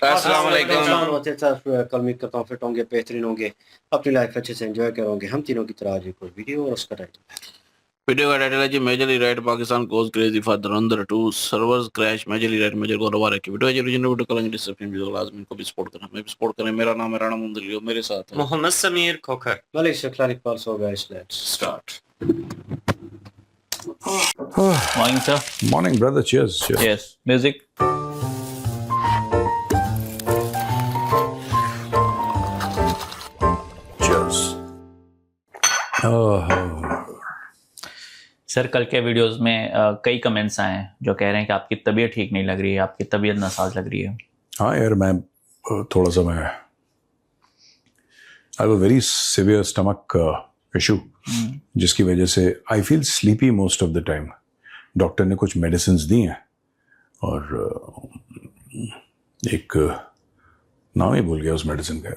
अस्सलाम वालेकुम। होते कल उम्मीद करता हूँ फिट होंगे, बेहतरीन होंगे, अपनी लाइफ अच्छे से एंजॉय करोगे। हम तीनों की तरह आज एक और वीडियो और उसका टाइटल वीडियो का टाइटल है जी majorly right Pakistan goes crazy for Dhurandhar 2 servers crash majorly right major को रवा रखी वीडियो है जी ओरिजिनल वीडियो कल डिस्क्रिप्शन वीडियो लाजमी को भी सपोर्ट करना, मैं भी सपोर्ट करें। मेरा नाम है राणा मुंदली और मेरे साथ है मोहम्मद समीर खोखर। मलिक शक्लानी पास हो guys, let's start. Morning, sir. Morning, brother. Cheers. Cheers. Yes. Music. Cheers. Oh. Sir कल के वीडियोस में कई कमेंट्स आए हैं जो कह रहे हैं कि आपकी तबीयत ठीक नहीं लग रही है, आपकी तबीयत नासाज लग रही है। हाँ यार, मैं थोड़ा सा I have a very severe stomach issue जिसकी वजह से I feel sleepy most of the time. Doctor ने कुछ मेडिसिन दी हैं और एक नाम ही भूल गया उस मेडिसिन का,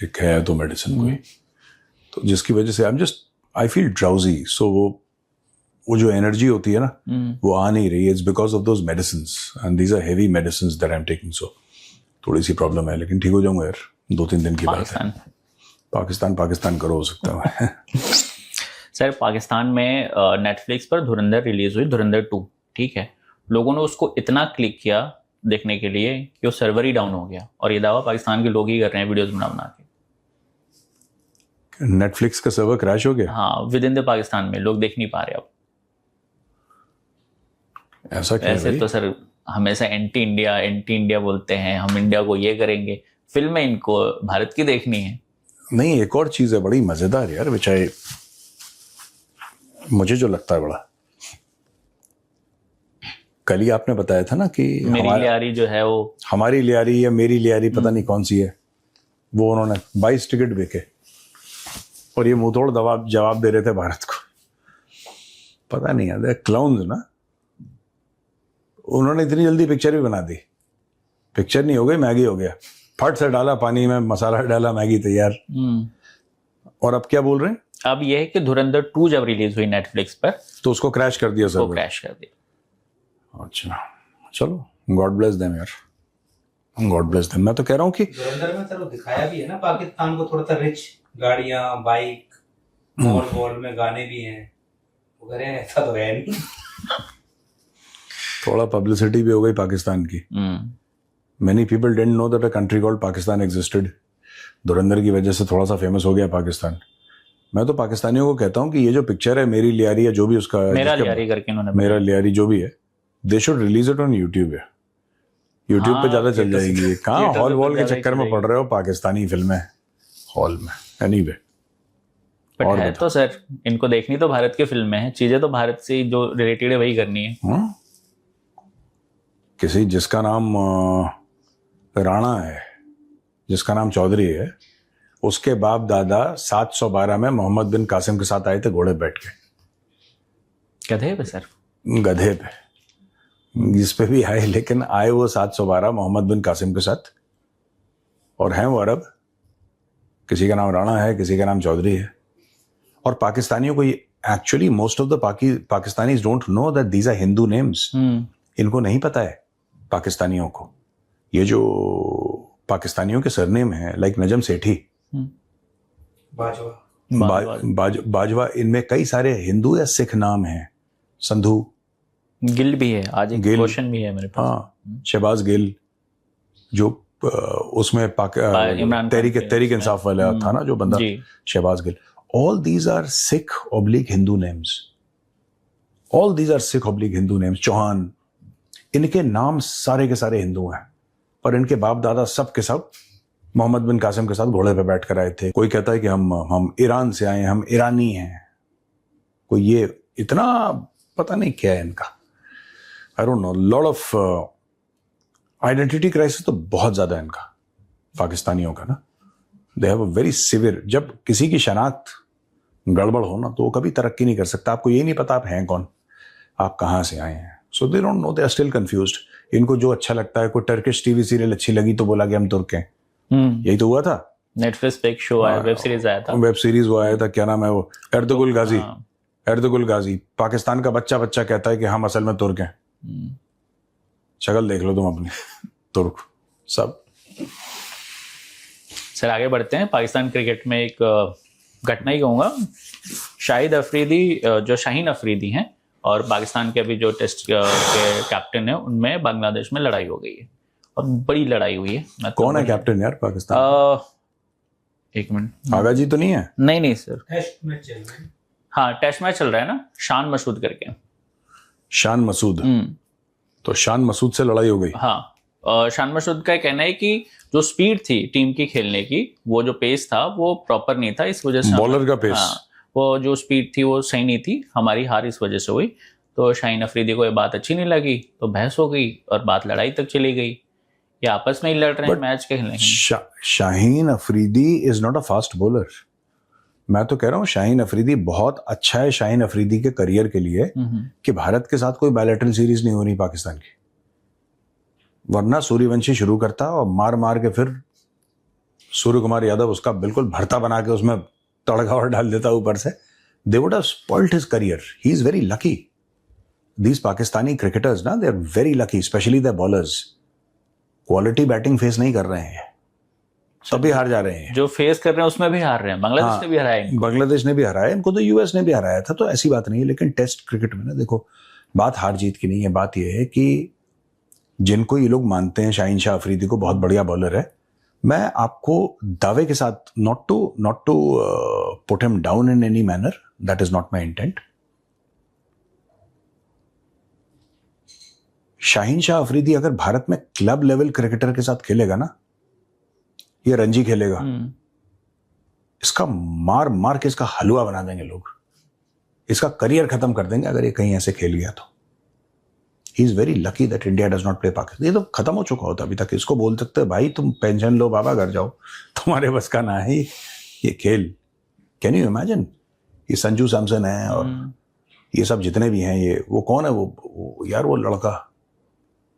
एक है तो मेडिसिन कोई, तो जिसकी वजह से आई फील ड्राउजी। सो वो जो एनर्जी होती है ना वो आ नहीं रही है। It's because of those medicines and these are heavy medicines that I am taking. So थोड़ी सी प्रॉब्लम है, लेकिन ठीक हो जाऊंगा यार, 2-3 दिन की बात है। पाकिस्तान करो हो सकता है। सर पाकिस्तान में नेटफ्लिक्स पर धुरंधर रिलीज हुई, धुरंधर 2, ठीक है। लोगों ने उसको इतना क्लिक किया देखने के लिए कि वो सर्वर ही डाउन हो गया, और ये दावा पाकिस्तान के लोग ही कर रहे हैं वीडियोस बना के। नेटफ्लिक्स का सर्वर क्रैश हो गया? हाँ, विद इन द पाकिस्तान में लोग देख नहीं पा रहे अब। ऐसा क्या? ऐसे तो सर हमेशा एंटी इंडिया बोलते हैं, हम इंडिया को ये करेंगे, फिल्में इनको भारत की देखनी है। नहीं, एक और चीज है बड़ी मजेदार यार, बेचारे मुझे जो लगता है बड़ा, कल ही आपने बताया था ना कि मेरी लियारी जो है वो, हमारी लियारी या मेरी लियारी पता नहीं कौन सी है, वो उन्होंने 22 टिकट बेचे और ये मुंहतोड़ जवाब दे रहे थे भारत को। पता नहीं यार, क्लाउन्स ना। उन्होंने इतनी जल्दी पिक्चर भी बना दी। पिक्चर नहीं हो गई, मैगी हो गया। फट से डाला पानी में, मसाला डाला, मैगी तैयार। और अब क्या बोल रहे हैं? अब यह है कि धुरंधर 2 जब रिलीज हुई नेटफ्लिक्स पर तो उसको क्रैश कर दिया सर। क्रैश कर दिया। अच्छा, चलो, गॉड ब्लेस देम यार, गॉड ब्लेस देम। मैं तो कह रहा हूँ कि धुरंधर में चलो दिखाया भी है ना पाकिस्तान को, थोड़ा सा रिच, गाड़ियां, बाइक, मॉल में गाने भी हैं वगैरह। ऐसा तो है नहीं। थोड़ा पब्लिसिटी भी हो गई पाकिस्तान की। Many people didn't know that a country called Pakistan existed. धुरंधर की वजह से थोड़ा सा फेमस हो गया पाकिस्तान। मैं तो पाकिस्तानियों को कहता हूँ कि ये जो पिक्चर है मेरी लियारी या जो भी उसका मेरा लियारी करके उन्होंने, मेरा लियारी जो भी है, they should release it on YouTube. है यूट्यूब पे ज्यादा चल जाएगी। कहाँ हॉल के चक्कर में पड़ रहे हो पाकिस्तानी फिल्में हॉल में? एनीवे, बट है तो सर इनको देखनी तो भारत की फिल्में हैं, चीजें तो भारत से जो रिलेटेड है वही करनी है। किसी जिसका नाम राणा है, जिसका नाम चौधरी है, उसके बाप दादा 712 में मोहम्मद बिन कासिम के साथ आए थे घोड़े बैठ के। गधे पे सर? गधे पे, जिस पे भी आए, लेकिन आए वो 712 मोहम्मद बिन कासिम के साथ, और हैं वो अरब। किसी का नाम राणा है, किसी का नाम चौधरी है। और पाकिस्तानियों को actually most of the Pakistanis don't know that these are Hindu names. इनको नहीं पता है पाकिस्तानियों को, ये जो पाकिस्तानियों के सरनेम है, लाइक नजम सेठी, बाजवा, इनमें कई सारे हिंदू या सिख नाम हैं। संधू गिल भी है, आज एक क्वेश्चन भी है मेरे पास। हाँ, शहबाज गिल जो उसमें तहरीक इंसाफ वाला था ना जो बंदा, Shahbaz Gill. All these are Sikh oblique Hindu names. All these are Sikh oblique Hindu names. Chauhan, इनके नाम सारे के सारे हिंदू हैं, पर इनके बाप दादा सब के सब मोहम्मद बिन कासिम के साथ घोड़े पे बैठ कर आए थे। कोई कहता है कि हम ईरान से आए हैं, हम ईरानी हैं। कोई ये इतना पता नहीं क्या है इनका, I don't know. Lot of identity crisis तो बहुत ज्यादा है इनका, पाकिस्तानियों का ना। They have a very severe, जब किसी की शनाख्त गड़बड़ हो ना तो वो कभी तरक्की नहीं कर सकता। आपको ये नहीं पता आप हैं कौन, आप कहाँ से आए हैं। So they don't know, they are still confused. इनको जो अच्छा लगता है, कोई टर्किश टीवी सीरियल अच्छी लगी तो बोला कि हम तुर्क हैं। यही तो हुआ था। नेटफ्लिक्स पे एक शो आया, वेब सीरीज आया था। वेब सीरीज वो आया था, क्या नाम है वो, एर्दुगुल गाजी। एर्दुगुल गाजी, पाकिस्तान का बच्चा कहता है कि हम असल में तुर्क हैं। शक्ल देख लो तुम अपनी, तुर्क सब। सर आगे बढ़ते हैं। पाकिस्तान क्रिकेट में एक घटना ही कहूँगा, शाहिद अफरीदी जो शाहीन अफरीदी हैं और पाकिस्तान के अभी जो टेस्ट के कैप्टन है, उनमें बांग्लादेश में लड़ाई हो गई है और बड़ी लड़ाई हुई है। कौन है कैप्टन यार पाकिस्तान? एक मिनट, आगा जी तो नहीं है? नहीं सर, टेस्ट मैच चल रहा है। हाँ टेस्ट मैच चल रहा है ना, शान मसूद करके। शान मसूद, तो शान मसूद से लड़ाई हो गई। हाँ, शान मसूद का कहना है कि जो स्पीड थी टीम की खेलने की, वो जो पेस था वो प्रॉपर नहीं था, इस वजह से बॉलर का पेस, हाँ, वो जो स्पीड थी वो सही नहीं थी, हमारी हार इस वजह से हुई। तो शाहीन अफरीदी को ये बात अच्छी नहीं लगी, तो बहस हो गई और बात लड़ाई तक चली गई। ये आपस में ही लड़ रहे हैं मैच के खेलने। Shaheen Afridi is not a fast bowler. मैं तो कह रहा हूँ शाहीन अफरीदी बहुत अच्छा है शाहीन अफरीदी के करियर के लिए कि भारत के साथ कोई बायलैटरल सीरीज नहीं हो रही पाकिस्तान की, वरना सूर्यवंशी शुरू करता और मार मार के फिर सूर्य कुमार यादव उसका बिल्कुल भरता बना के उसमें तड़का और डाल देता ऊपर से। They would have spoiled his career. He is very lucky. These Pakistani cricketers ना, they are very lucky, specially the bowlers. Quality batting face नहीं कर रहे हैं, सभी हार जा रहे हैं। जो फेस कर रहे हैं उसमें भी हार रहे हैं। बांग्लादेश ने भी हराया, बांग्लादेश ने भी हराया इनको, तो यूएस ने भी हराया था, तो ऐसी बात नहीं है। लेकिन टेस्ट क्रिकेट में ना देखो, बात हार जीत की नहीं है, बात यह है कि जिनको ये लोग मानते हैं शाहीन शाह अफरीदी को बहुत बढ़िया बॉलर है, मैं आपको दावे के साथ, not to put him down in any manner, that is not my intent, Shaheen Shah Afridi अगर भारत में क्लब लेवल क्रिकेटर के साथ खेलेगा ना, ये रणजी खेलेगा, इसका मार मार के इसका हलवा बना देंगे लोग, इसका करियर खत्म कर देंगे अगर ये कहीं ऐसे खेल गया तो। ही is very lucky that India does not play Pakistan. ये तो खत्म हो चुका होता अभी तक। इसको बोल सकते हैं भाई तुम पेंशन लो बाबा, घर जाओ, तुम्हारे बस का ना है ये खेल। Can you imagine? ये संजू सैमसन है और ये सब जितने भी हैं, ये वो कौन है वो यार, वो लड़का,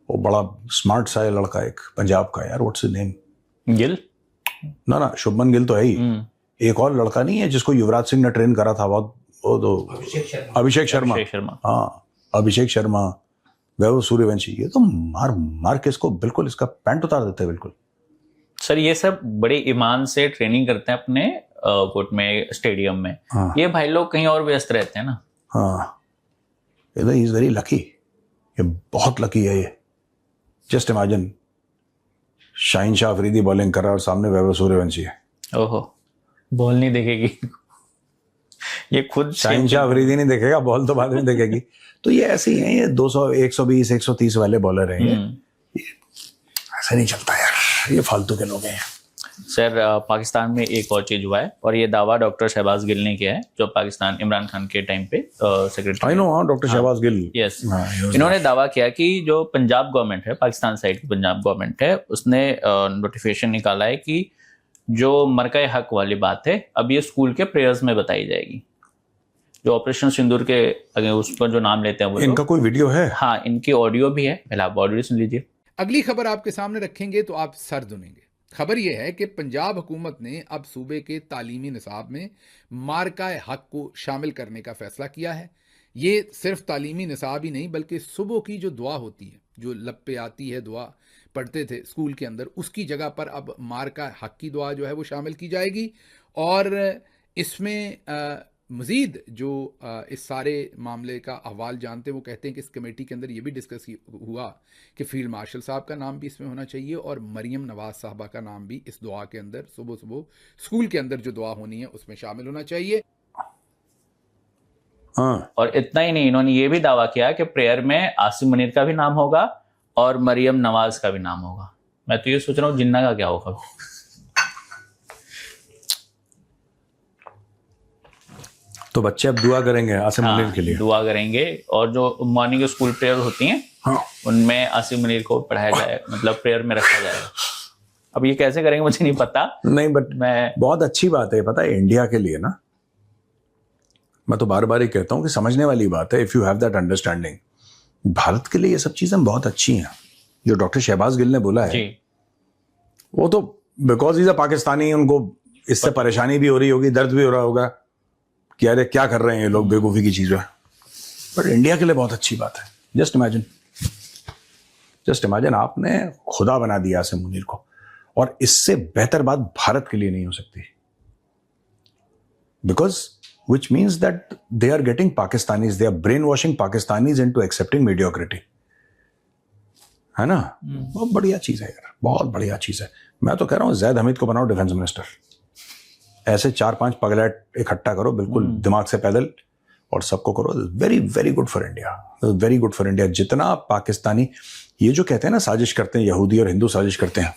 वो बड़ा स्मार्ट सा लड़का एक पंजाब का, यार व्हाट्स हिज नेम? गिल? ना शुभमन गिल तो है ही। एक और लड़का नहीं है जिसको युवराज सिंह ने ट्रेन करा था बहुत, वो तो अभिषेक शर्मा। हाँ, अभिषेक शर्मा, वैभव सूर्यवंशी, ये तो मार मार के इसको बिल्कुल इसका पैंट उतार देते हैं बिल्कुल। सर ये सब बड़े ईमान से ट्रेनिंग करते हैं अपने कोर्ट में, स्टेडियम में। हाँ। ये भाई लोग कहीं और व्यस्त रहते हैं ना। हाँ, ही इज वेरी लकी, ये बहुत लकी है ये। Just imagine, Shaheen Shah Afridi bowling कर रहा है और सामने वैभव सूर्यवंशी है। ओहो, बॉल नहीं देखेगी ये खुद शाहीन शाह अफरीदी नहीं देखेगा, बॉल तो बाद में देखेगी। तो ये ऐसे ही है, ये 200 120 130 वाले बॉलर हैं, ये ऐसे नहीं चलता यार, ये फालतू के लोग हैं। सर पाकिस्तान में एक और चीज हुआ है और ये दावा डॉक्टर शहबाज गिल ने किया है, जो पाकिस्तान इमरान खान के टाइम पे सेक्रेटरी। आई नो, हाँ, डॉक्टर शहबाज गिल। यस, इन्होंने दावा किया कि जो पंजाब गवर्नमेंट है, पाकिस्तान साइड की पंजाब गवर्नमेंट है, उसने नोटिफिकेशन निकाला है कि जो मरका हक वाली बात है अब ये स्कूल के प्रेयर्स में बताई जाएगी। जो ऑपरेशन सिंदूर के अगर उसका जो नाम लेते हैं वो, इनका कोई वीडियो है? हाँ, इनकी ऑडियो भी है, पहले आप ऑडियो सुन लीजिए। अगली खबर आपके सामने रखेंगे तो आप सर दुनेंगे। खबर यह है कि पंजाब हुकूमत ने अब सूबे के तालीमी निसाब में मार्का हक को शामिल करने का फैसला किया है। ये सिर्फ तालीमी निसाब ही नहीं, बल्कि सुबह की जो दुआ होती है, जो लब पे आती है दुआ पढ़ते थे स्कूल के अंदर, उसकी जगह पर अब मार्का हक की दुआ जो है वो शामिल की जाएगी। और इसमें मज़ीद जो इस सारे मामले का अहवाल जानते हैं, वो कहते हैं कि इस कमेटी के अंदर ये भी डिस्कस हुआ कि फील्ड मार्शल साहब का नाम भी इसमें होना चाहिए और मरियम नवाज साहबा का नाम भी इस दुआ के अंदर, सुबह सुबह स्कूल के अंदर जो दुआ होनी है उसमें शामिल होना चाहिए। हाँ। और इतना ही नहीं, इन्होंने ये भी दावा किया कि प्रेयर में आसिम मुनीर का भी नाम होगा और मरियम नवाज का भी नाम होगा। मैं तो ये सोच रहा हूँ जिन्ना का क्या होगा। तो बच्चे अब दुआ करेंगे आसिम मुनीर के लिए? दुआ करेंगे, और जो मॉर्निंग स्कूल प्रेयर होती हैं, हाँ, उनमें आसिम मुनीर को पढ़ाया जाए, मतलब प्रेयर में रखा जाएगा। अब ये कैसे करेंगे मुझे नहीं पता। नहीं, बट मैं बहुत अच्छी बात है, पता है, इंडिया के लिए ना। मैं तो बार बार ही कहता हूँ कि समझने वाली बात है, if you have that understanding. Bharat के लिए ये सब चीजें बहुत अच्छी हैं। जो डॉक्टर शहबाज गिल ने बोला है, वो तो बिकॉज इज अ पाकिस्तानी, उनको इससे परेशानी भी हो रही होगी, दर्द भी हो रहा होगा कि अरे क्या कर रहे हैं ये लोग बेवकूफ़ी की चीज़ें। बट इंडिया के लिए बहुत अच्छी बात है। जस्ट इमेजिन, आपने खुदा बना दिया आसिम मुनीर को। और इससे बेहतर बात भारत के लिए नहीं हो सकती, because which means that they are getting Pakistanis, they are brain washing Pakistanis into accepting mediocrity, है ना? बहुत बढ़िया चीज है यार, बहुत बढ़िया चीज है। मैं तो कह रहा हूं जैद हमीद को बनाओ डिफेंस मिनिस्टर, ऐसे 4-5 पगलैट इकट्ठा करो बिल्कुल दिमाग से पैदल और सबको करो। Very very good for India, very good for India. जितना पाकिस्तानी ये जो कहते हैं ना साजिश करते हैं, यहूदी और हिंदू साजिश करते हैं,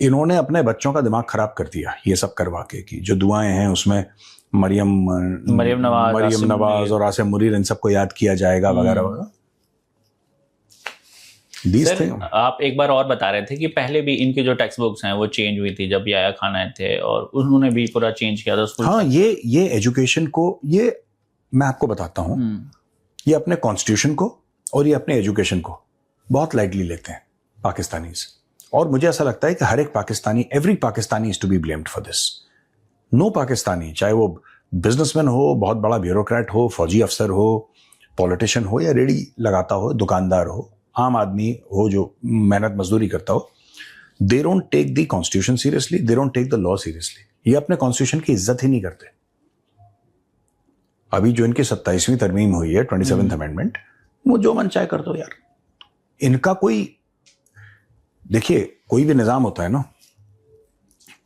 इन्होंने अपने बच्चों का दिमाग खराब कर दिया ये सब करवा के, कि जो दुआएं हैं उसमें मरियम नवाज और आसिम मुनीर इन सबको याद किया जाएगा वगैरह वगैरह। सर, आप एक बार और बता रहे थे कि पहले भी इनकी जो टेक्स्ट बुक्स हैं वो चेंज हुई थी जब याया खान आए थे और उन्होंने भी पूरा चेंज किया था स्कूल। हाँ, ये एजुकेशन को, ये मैं आपको बताता हूँ, ये अपने कॉन्स्टिट्यूशन को और ये अपने एजुकेशन को बहुत लाइटली लेते हैं पाकिस्तानीज, और मुझे ऐसा लगता है कि हर एक Pakistani, every Pakistani is to be blamed for this. No Pakistani, चाहे वो बिजनेसमैन हो, बहुत बड़ा ब्यूरोक्रेट हो, फौजी अफसर हो, पॉलिटिशियन हो, या रेडी लगाता हो, दुकानदार हो, आम आदमी हो जो मेहनत मजदूरी करता हो, they don't take the constitution seriously, they don't take the law seriously. ये अपने कॉन्स्टिट्यूशन की इज्जत ही नहीं करते। अभी जो इनकी 27वीं तरमीम हुई है, 27th अमेंडमेंट, वो जो मन चाहे कर दो यार। इनका कोई, देखिए कोई भी निजाम होता है ना,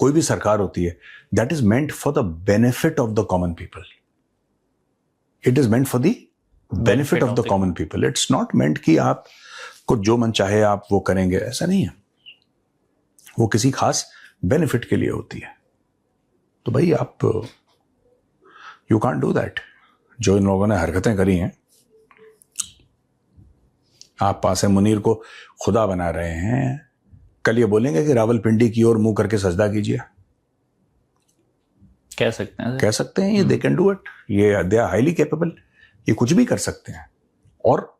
कोई भी सरकार होती है, that is meant for the benefit of the common people. It is meant for the benefit of the common people. It's not meant कि आप को जो मन चाहे आप वो करेंगे, ऐसा नहीं है। वो किसी खास बेनिफिट के लिए होती है। तो भाई आप, यू कांट डू दैट। जो इन लोगों ने हरकतें करी हैं, आप आसिम मुनीर को खुदा बना रहे हैं, कल ये बोलेंगे कि रावलपिंडी की ओर मुंह करके सजदा कीजिए, कह सकते हैं ये, दे कैन डू इट, ये दे आर हाईली कैपेबल, ये कुछ भी कर सकते हैं। और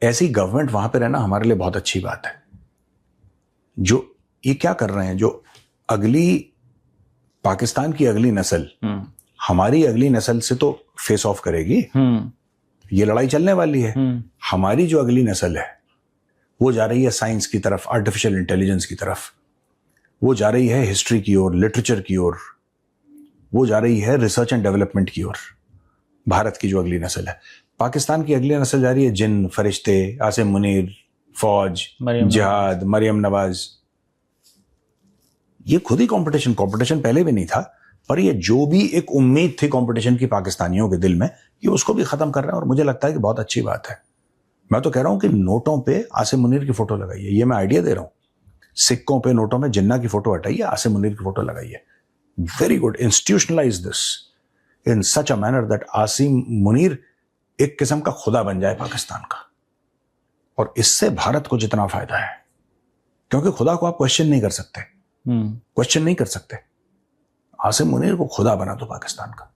ऐसी गवर्नमेंट वहां पे रहना हमारे लिए बहुत अच्छी बात है। जो ये क्या कर रहे हैं, जो अगली पाकिस्तान की अगली नस्ल हमारी अगली नस्ल से तो फेस ऑफ करेगी, ये लड़ाई चलने वाली है। हमारी जो अगली नस्ल है वो जा रही है साइंस की तरफ, आर्टिफिशियल इंटेलिजेंस की तरफ, वो जा रही है हिस्ट्री की ओर, लिटरेचर की ओर, वो जा रही है रिसर्च एंड डेवलपमेंट की ओर। भारत की जो अगली नस्ल है, पाकिस्तान की अगली नस्ल जा रही है जिन, फरिश्ते, आसिम मुनीर, फौज, जिहाद, मरियम नवाज। ये खुद ही कंपटीशन पहले भी नहीं था, पर ये जो भी एक उम्मीद थी कंपटीशन की पाकिस्तानियों के दिल में, ये उसको भी खत्म कर रहे हैं। और मुझे लगता है कि बहुत अच्छी बात है। मैं तो कह रहा हूं कि नोटों पे आसिम मुनीर की फोटो लगाइए, ये मैं आइडिया दे रहा हूं। सिक्कों पे, नोटों में जिन्ना की फोटो हटाइए, आसिम मुनीर की फोटो लगाइए। Very good, institutionalize this in such a manner that Asim Munir एक किस्म का खुदा बन जाए पाकिस्तान का। और इससे भारत को जितना फायदा है, क्योंकि खुदा को आप क्वेश्चन नहीं कर सकते, क्वेश्चन नहीं कर सकते। आसिम मुनीर को खुदा बना दो पाकिस्तान का।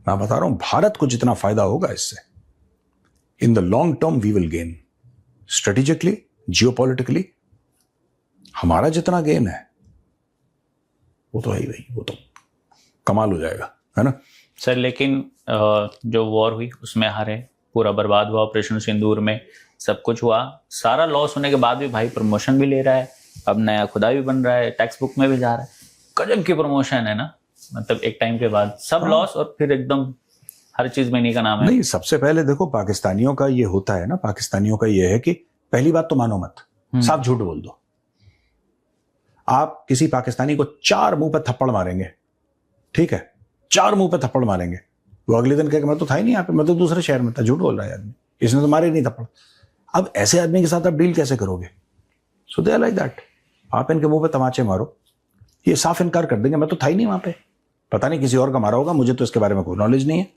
मैं बता रहा हूं, भारत को जितना फायदा होगा इससे, in the long term we will gain, strategically, geopolitically हमारा जितना गेन है वो तो है ही भाई, वो तो कमाल हो जाएगा, है ना सर। लेकिन जो वॉर हुई उसमें हारे, पूरा बर्बाद हुआ, ऑपरेशन सिंदूर में सब कुछ हुआ, सारा लॉस होने के बाद भी भाई प्रमोशन भी ले रहा है, अब नया खुदा भी बन रहा है, टेक्स्ट बुक में भी जा रहा है। गजब की प्रमोशन है ना, मतलब एक टाइम के बाद सब लॉस और फिर एकदम हर चीज में इन्हीं का नाम है। नहीं, सबसे पहले देखो पाकिस्तानियों का ये होता है ना, पाकिस्तानियों का ये है कि पहली बात तो मानो मत, साफ झूठ बोल दो। आप किसी पाकिस्तानी को 4 मुंह पे थप्पड़ मारेंगे, ठीक है, 4 मुंह पे थप्पड़ मारेंगे, वो अगले दिन कहेगा मैं तो था ही नहीं यहाँ पे, मैं तो दूसरे शहर में था, झूठ बोल रहा है आदमी, इसने तो मारे नहीं थप्पड़। अब ऐसे आदमी के साथ आप डील कैसे करोगे? सो दे आर लाइक दैट। आप इनके मुंह पे तमाचे मारो, ये साफ इनकार कर देंगे मैं तो था ही नहीं वहां पे, पता नहीं किसी और का मारा होगा, मुझे तो इसके बारे में कोई नॉलेज नहीं है।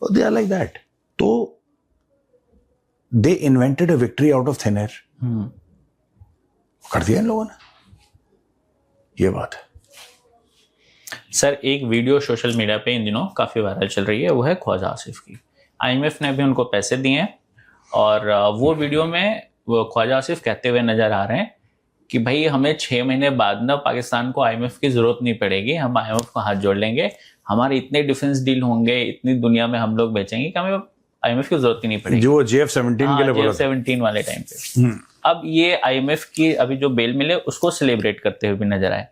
They are like that. तो they invented a victory out of thin air, कर दिया इन लोगों ने, ये बात है। सर एक वीडियो सोशल मीडिया पे इन दिनों काफी वायरल चल रही है, वो है ख्वाजा आसिफ की। IMF ने भी उनको पैसे दिए हैं और वो वीडियो में वो ख्वाजा आसिफ कहते हुए नजर आ रहे हैं कि भाई हमें 6 महीने बाद ना पाकिस्तान को IMF की जरूरत नहीं पड़ेगी, हम IMF को हाथ जोड़ लेंगे, हमारे इतने डिफेंस डील होंगे, इतनी दुनिया में हम लोग बेचेंगे कि हमें IMF की जरूरत ही नहीं पड़ेगी, जो JF-17 के लिए बोला JF-17 वाले टाइम पे। अब ये IMF की अभी जो बेल मिले उसको सेलिब्रेट करते हुए भी नजर आए।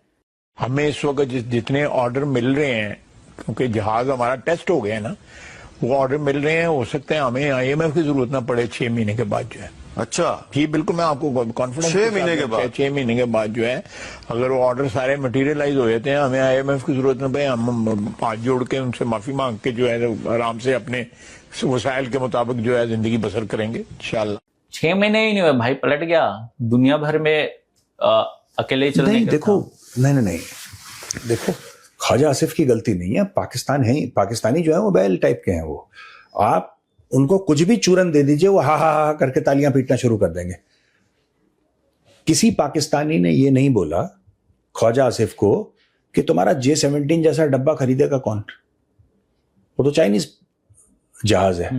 हमें इस वक्त जितने ऑर्डर मिल रहे हैं, क्योंकि जहाज हमारा टेस्ट हो गया है ना, वो ऑर्डर मिल रहे हैं, हो सकता है हमें IMF की जरूरत ना पड़े 6 महीने के बाद जो है। अच्छा जी बिल्कुल, मैं आपको कॉन्फिडेंस 6 महीने के बाद 6 महीने के बाद जो है, अगर वो ऑर्डर सारे मटेरियलाइज हो जाते हैं, हमें IMF की जरूरत ना पड़े, हम हाथ जोड़ के उनसे माफी मांग के जो है आराम से अपने वसाइल के मुताबिक जो है जिंदगी बसर करेंगे इंशाल्लाह। 6 महीने ही नहीं हुए भाई, पलट गया दुनिया भर में अकेले चलने नहीं का देखो, नहीं देखो, ख्वाजा आसिफ की गलती नहीं है, पाकिस्तान है, पाकिस्तानी जो है वो बैल टाइप के हैं। वो आप उनको कुछ भी चूरन दे दीजिए, वो हा हा हा करके तालियां पीटना शुरू कर देंगे। किसी पाकिस्तानी ने ये नहीं बोला ख्वाजा आसिफ को कि तुम्हारा J-17 जैसा डब्बा खरीदेगा कौन, वो तो चाइनीज जहाज है,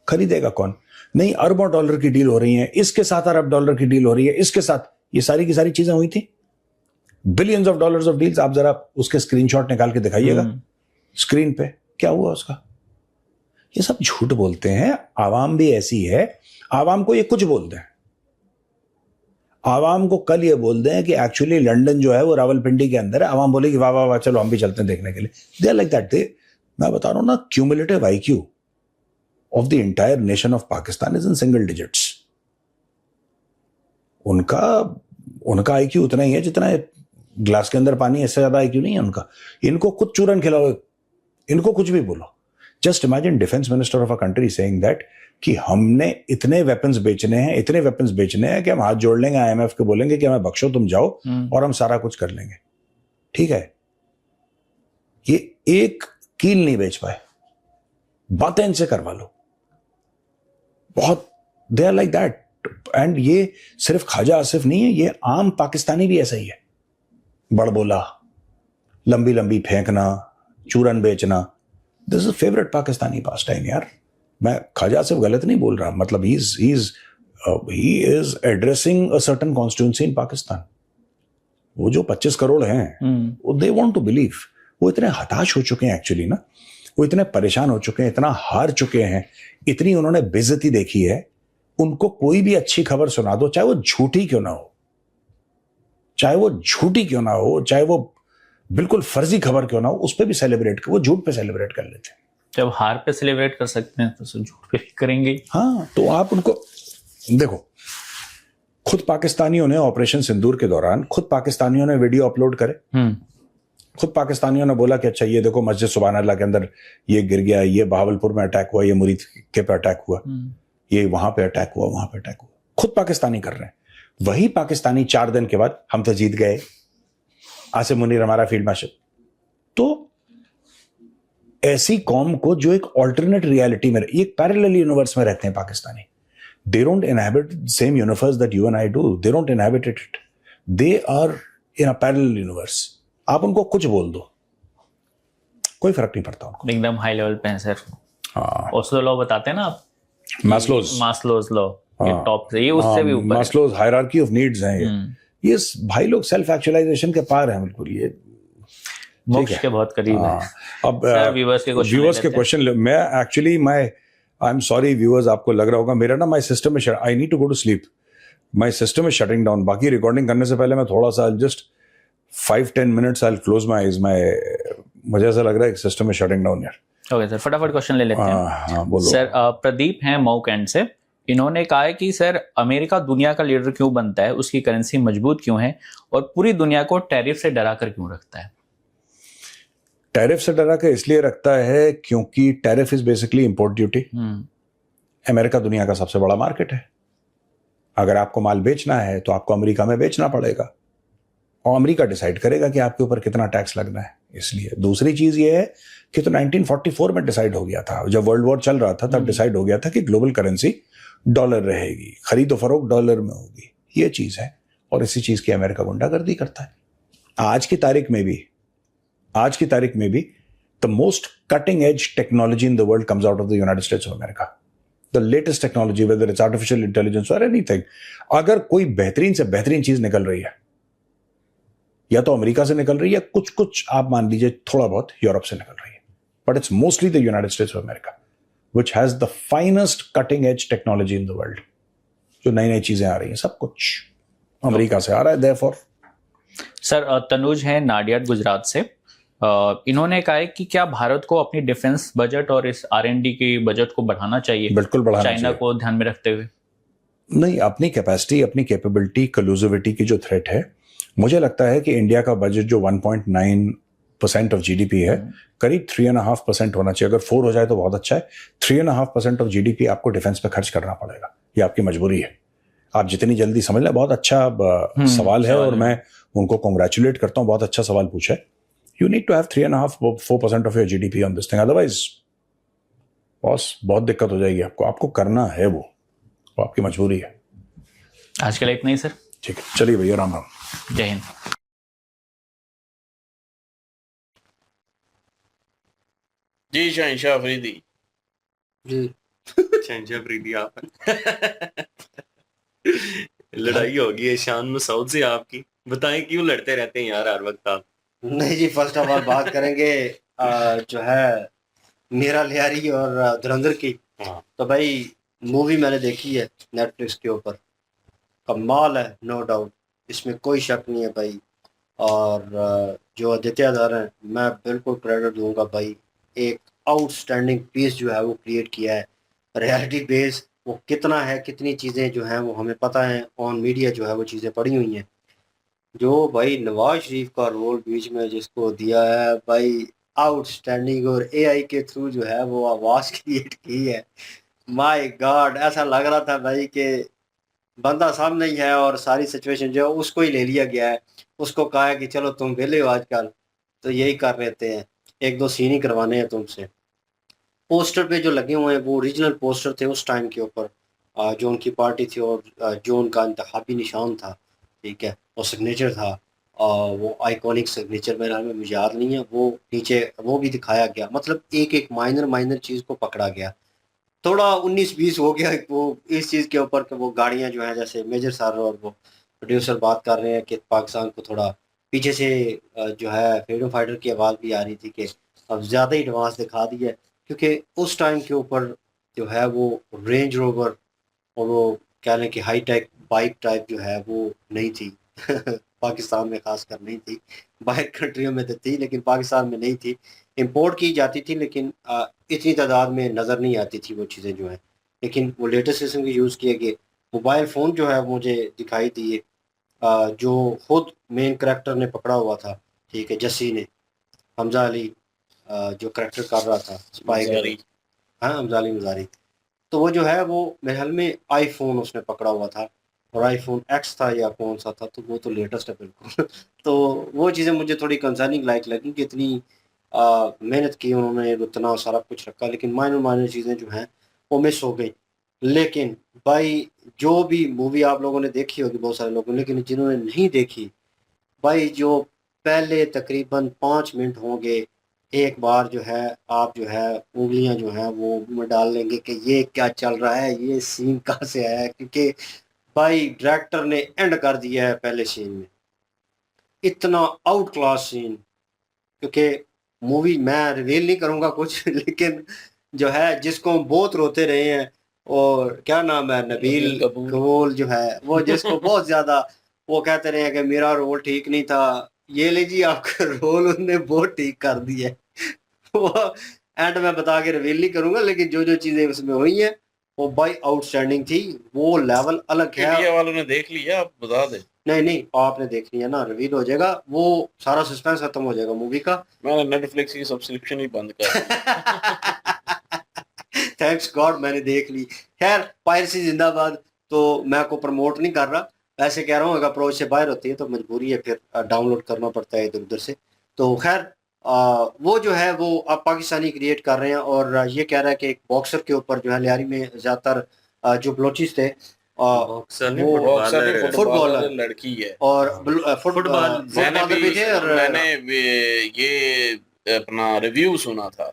खरीदेगा कौन? नहीं, अरबों डॉलर की डील हो रही है, इसके साथ अरब डॉलर की डील हो रही है, इसके साथ, ये सारी की सारी चीजें हुई थी, billions of dollars of deals. आप जरा उसके स्क्रीनशॉट निकाल के दिखाइएगा स्क्रीन पे, क्या हुआ उसका? ये सब झूठ बोलते हैं। आवाम भी ऐसी है, आवाम को ये कुछ बोलते हैं, आवाम को कल ये बोल दें कि एक्चुअली लंदन जो है वो रावलपिंडी के अंदर है, आवाम बोलेगी वाह वाह वाह चलो हम भी चलते हैं देखने के लिए। They are like that. मैं बता रहा हूं ना, cumulative IQ of the entire nation of Pakistan is in single digits. उनका IQ उतना ही है जितना ग्लास के अंदर पानी, इससे ज्यादा IQ नहीं है उनका। इनको कुछ चूरन खिलाओ, इनको कुछ भी बोलो। Just imagine defence minister of a country saying that कि हमने इतने वेपन्स बेचने हैं कि हम हाथ जोड़ लेंगे IMF के, बोलेंगे कि हमें बख्शो, तुम जाओ और हम सारा कुछ कर लेंगे। ठीक है, ये एक कील नहीं बेच पाए, बातें इनसे करवा लो बहुत। They are like that. And ये सिर्फ ख्वाजा आसिफ नहीं है, ये आम पाकिस्तानी भी ऐसा ही है। बड़बोला, लंबी लंबी फेंकना, चूरन बेचना, this is favourite Pakistani pastime यार। मैं ख्वाजा आसिफ गलत नहीं बोल रहा, मतलब he is addressing a certain constituency in Pakistan. वो जो 25 करोड़ हैं, दे वांट टू बिलीव, वो इतने हताश हो चुके हैं एक्चुअली ना, वो इतने परेशान हो चुके हैं, इतना हार चुके हैं, इतनी उन्होंने बेइज्जती देखी है। उनको कोई भी अच्छी खबर सुना दो, चाहे वो झूठी क्यों ना हो, चाहे वो बिल्कुल फर्जी खबर क्यों ना हो, उस पर भी सेलिब्रेट, वो झूठ पे सेलिब्रेट कर लेते हैं। जब हार पे सेलिब्रेट कर सकते हैं तो झूठ पे भी करेंगे। हाँ, तो आप उनको देखो, खुद पाकिस्तानियों ने ऑपरेशन सिंदूर के दौरान खुद पाकिस्तानियों ने वीडियो अपलोड करे, खुद पाकिस्तानियों ने बोला कि अच्छा ये देखो मस्जिद सुभान अल्लाह के अंदर ये गिर गया, ये बहावलपुर में अटैक हुआ, ये मुरीद के पे अटैक हुआ, ये वहां पे अटैक हुआ, वहां पे अटैक हुआ। खुद पाकिस्तानी कर रहे हैं। वही पाकिस्तानी 4 दिन के बाद हम तो जीत गए, आसिम मुनीर हमारा फील्ड मार्शल। तो ऐसी कौम को जो एक ऑल्टरनेट रियलिटी में, एक पैरेलल यूनिवर्स में रहते हैं Pakistani, they don't inhabit same universe that you and I do, they don't inhabit it, they are in a parallel universe. आप उनको कुछ बोल दो, कोई फर्क नहीं पड़ता उनको, एकदम हाई लेवल पे है सर। हाँ, ओस्लो लॉ बताते हैं ना आप, मास्लोज लॉ, टॉप से, ये उससे भी ऊपर, मास्लोज हायरार्की ऑफ नीड्स हैं ये भाई लोग सेल्फ एक्चुअलाइजेशन के पार हैं बिल्कुल, ये मोक्ष के बहुत करीब है। अब व्यूअर्स के क्वेश्चन, मैं actually I am sorry viewers, आपको लग रहा होगा मेरा ना my system is, I need to go to sleep, my system is shutting down. बाकी रिकॉर्डिंग करने से पहले मैं थोड़ा सा just 5-10 minutes I will close my eyes, मुझे ऐसा लग रहा है कि सिस्टम इज शटिंग डाउन यार। ओके सर, फटाफट क्वेश्चन ले लेते हैं। बोलो सर। प्रदीप हैं मऊ कैंट से, इन्होंने कहा है कि सर अमेरिका दुनिया का लीडर क्यों बनता है, उसकी करेंसी मजबूत क्यों है और पूरी दुनिया को टैरिफ से डरा कर क्यों रखता है? टैरिफ से डरा कर इसलिए रखता है क्योंकि tariff is basically import duty. America दुनिया का सबसे बड़ा मार्केट है, अगर आपको माल बेचना है तो आपको अमेरिका में बेचना पड़ेगा और अमेरिका डिसाइड करेगा कि आपके ऊपर कितना टैक्स लगना है। इसलिए दूसरी चीज ये है कि तो 1944 में डिसाइड हो गया था, जब वर्ल्ड वॉर चल रहा था तब डिसाइड हो गया था कि ग्लोबल करेंसी डॉलर रहेगी, खरीदो फरोख्त डॉलर में होगी, ये चीज है। और इसी चीज की अमेरिका गुंडागर्दी करता है। आज की तारीख में भी the most cutting edge technology in the world comes out of the United states of America. The latest technology, whether it's artificial intelligence और एनीथिंग, अगर कोई बेहतरीन से बेहतरीन चीज निकल रही है या तो अमेरिका से निकल रही है, कुछ आप मान लीजिए थोड़ा बहुत यूरोप से निकल रही है, but it's mostly the United states of America which has the finest cutting edge technology in the world. जो नई नई चीजें आ रही हैं, सब कुछ अमेरिका से आ रहा है। therefore सर तनुज है नाडियाड गुजरात से। इन्होंने कहा है कि क्या भारत को अपनी डिफेंस बजट और इस R&D के बजट को बढ़ाना चाहिए, बिल्कुल बढ़ाना चाहिए, चाइना को ध्यान में रखते हुए। नहीं, अपनी कैपेसिटी, अपनी कैपेबिलिटी, कलूसिविटी की जो थ्रेट है, मुझे लगता है कि इंडिया का बजट जो 1.9% ऑफ जीडीपी है, करीब 3.5% होना चाहिए। अगर 4 हो जाए तो बहुत अच्छा है। 3.5% ऑफ जीडीपी आपको डिफेंस पे खर्च करना पड़ेगा, ये आपकी मजबूरी है। आप जितनी जल्दी समझ लें, बहुत अच्छा सवाल है और मैं उनको कॉन्ग्रेचुलेट करता हूँ, बहुत अच्छा सवाल पूछा है। You need to have 3.5-4% of your GDP on this thing, otherwise boss बहुत दिक्कत हो जाएगी आपको। आपको करना है वो आपकी मजबूरी है। आज के लिए इतना ही सर। ठीक है, चलिए भैया, राम राम, जय हिंद। जी शहंशाह अफरीदी जी शहंशाह अफरीदी आप लड़ाई होगी है शान मसूद से आपकी, बताएं क्यों लड़ते रहते हैं यार हर वक्त आप? नहीं जी, फर्स्ट ऑफ ऑल बात करेंगे जो है मीरा लियारी और धुरंधर की। तो भाई मूवी मैंने देखी है नेटफ्लिक्स के ऊपर, कमाल है, नो डाउट, इसमें कोई शक नहीं है भाई। और जो आदित्य धर हैं, मैं बिल्कुल क्रेडिट दूंगा भाई, एक आउटस्टैंडिंग पीस जो है वो क्रिएट किया है। रियलिटी बेस वो कितना है, कितनी चीज़ें जो हैं वो हमें पता है, ऑन मीडिया जो है वो चीज़ें पड़ी हुई हैं। जो भाई नवाज शरीफ का रोल बीच में जिसको दिया है भाई, आउटस्टैंडिंग, और एआई के थ्रू जो है वो आवाज़ क्रिएट की है। माय गॉड, ऐसा लग रहा था भाई कि बंदा सामने ही है और सारी सिचुएशन जो है उसको ही ले लिया गया है। उसको कहा है कि चलो तुम वेले हो आजकल, तो यही कर लेते हैं, 1-2 सीन ही करवाने हैं तुमसे। पोस्टर पे जो लगे हुए हैं वो ओरिजिनल पोस्टर थे उस टाइम के ऊपर, जो उनकी पार्टी थी और जो उनका इंतखाबी निशान था, ठीक है, और सिग्नेचर था, वो आइकॉनिक सिग्नेचर मेरे हाल में मुझे याद नहीं है, वो नीचे वो भी दिखाया गया। मतलब एक एक माइनर चीज़ को पकड़ा गया। थोड़ा 19-20 हो गया वो इस चीज़ के ऊपर कि वो गाड़ियाँ जो हैं, जैसे मेजर सर और वो प्रोड्यूसर बात कर रहे हैं कि पाकिस्तान को थोड़ा पीछे से जो है फ्रीडम फाइटर की आवाज़ भी आ रही थी कि अब ज़्यादा ही एडवांस दिखा दिया, क्योंकि उस टाइम के ऊपर जो है वो रेंज रोवर और वो कह लें कि हाई टेक बाइक टाइप जो है वो नहीं थी पाकिस्तान में खासकर नहीं थी, बाहर कंट्रियों में तो थी लेकिन पाकिस्तान में नहीं थी। इंपोर्ट की जाती थी लेकिन इतनी तादाद में नज़र नहीं आती थी वो चीज़ें जो हैं। लेकिन वो लेटेस्ट किस्म की यूज़ किए गए मोबाइल फ़ोन जो है मुझे दिखाई दिए, जो खुद मेन करैक्टर ने पकड़ा हुआ था, ठीक है, जस्सी ने, हमजा अली जो करैक्टर कर रहा था स्पाई, हाँ हमजा अली मज़ारी, तो वो जो है वो मेरे ख्याल में आईफोन उसने पकड़ा हुआ था और आईफोन एक्स था या कौन सा था, तो वो तो लेटेस्ट है बिल्कुल तो वो चीज़ें मुझे थोड़ी कंसर्निंग लाइक लगी कि इतनी मेहनत की उन्होंने, इतना सारा कुछ रखा, लेकिन माइनर चीज़ें जो हैं वो मिस हो गई। लेकिन भाई जो भी मूवी आप लोगों ने देखी होगी बहुत सारे लोगों ने, लेकिन जिन्होंने नहीं देखी भाई, जो पहले तकरीबन 5 मिनट होंगे, एक बार जो है आप जो है उंगलियां जो हैं वो में डाल लेंगे कि ये क्या चल रहा है, ये सीन कहाँ से आया है, क्योंकि भाई डायरेक्टर ने एंड कर दिया है पहले सीन में, इतना आउट क्लास सीन। क्योंकि मूवी मैं रिवील नहीं करूँगा कुछ लेकिन जो है जिसको हम बहुत रोते रहे हैं, और क्या नाम है, नबील कबूल जो है वो जिसको बहुत ज़्यादा वो कहते रहे हैं कि मेरा रोल ठीक नहीं था, ये लीजिए आपका रोल उन्होंने बहुत ठीक कर दिया वो एंड में बता के रिवील नहीं करूँगा, लेकिन जो चीज़ें उसमें हुई हैं वो भाई आउटस्टैंडिंग थी, वो लेवल अलग है। इंडिया वालों ने देख लिया, आप बता दें। नहीं आपने देखनी है ना, रिवील हो जाएगा, वो सारा सस्पेंस खत्म हो जाएगा मूवी का। मैंने नेटफ्लिक्स की सब्सक्रिप्शन ही बंद कर थैंक्स गॉड मैंने देख ली। खैर पायरेसी जिंदाबाद, तो मैं को प्रमोट नहीं कर रहा, ऐसे कह रहा हूँ, अगर अप्रोच से बाहर होती है तो मजबूरी है, फिर डाउनलोड करना पड़ता है इधर उधर से। तो खैर वो जो है वो अब पाकिस्तानी क्रिएट कर रहे हैं, और ये कह रहा है कि एक बॉक्सर के ऊपर जो है लियारी में ज़्यादातर जो बलोचिस थे, फुटबॉलर लड़की है और फुटबॉलर भी थे। और मैंने ये अपना रिव्यू सुना था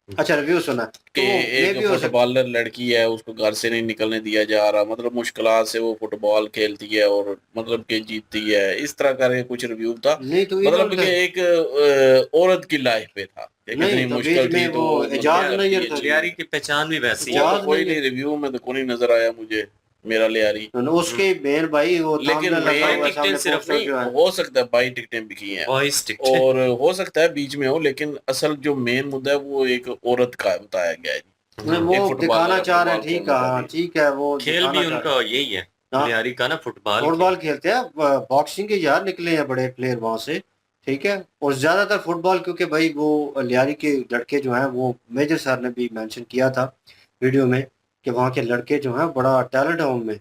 अच्छा रिव्यू सुना कि तो मे एक भी हो सकता फुटबॉलर लड़की है, उसको घर से नहीं निकलने दिया जा रहा, मतलब मुश्किलात से वो फुटबॉल खेलती है और मतलब कि जीतती है, इस तरह का कुछ रिव्यू था। नहीं तो मतलब इन्होंने कि एक औरत की लाइफ पे था कि नहीं कितनी तो बीच मुश्किल में थी वो तो मतलब एजाज करती नैयर है था, चीज। लियारी की पहचान भी वैसी है। वो तो एजाज कोई नहीं, नैयर रिव्यू में तो कोई नहीं नजर आया मुझे मेरा लियारी। उसके बेन भाई वो लेकिन थामने लगा बाई हुआ है टिकटें सामने सिर्फ पोस्टर नहीं, जो है। हो सकता है बाई टिकटें बिकी हैं वॉइस टिकटें। और हो सकता है बीच में हो, लेकिन असल जो मेन मुद्दा है वो एक औरत का बताया गया है। नहीं एक वो फुटबॉलर दिखाना है, चाह रहे हैं, फुटबॉल ठीक खेलने है हाँ वाली। ठीक है, वो खेल भी दिखाना चाह रहे उनका यही है, हैं। हाँ लियारी का ना, फुटबॉल फुटबॉल खेल। खेलते हैं, बॉक्सिंग के यार निकले हैं बड़े प्लेयर वहां से, ठीक है। और ज्यादातर फुटबॉल, क्योंकि भाई वो लियारी के लड़के जो हैं, वो मेजर सर ने भी मेंशन किया था वीडियो में कि वहाँ के लड़के जो हैं बड़ा टैलेंट है उनमें,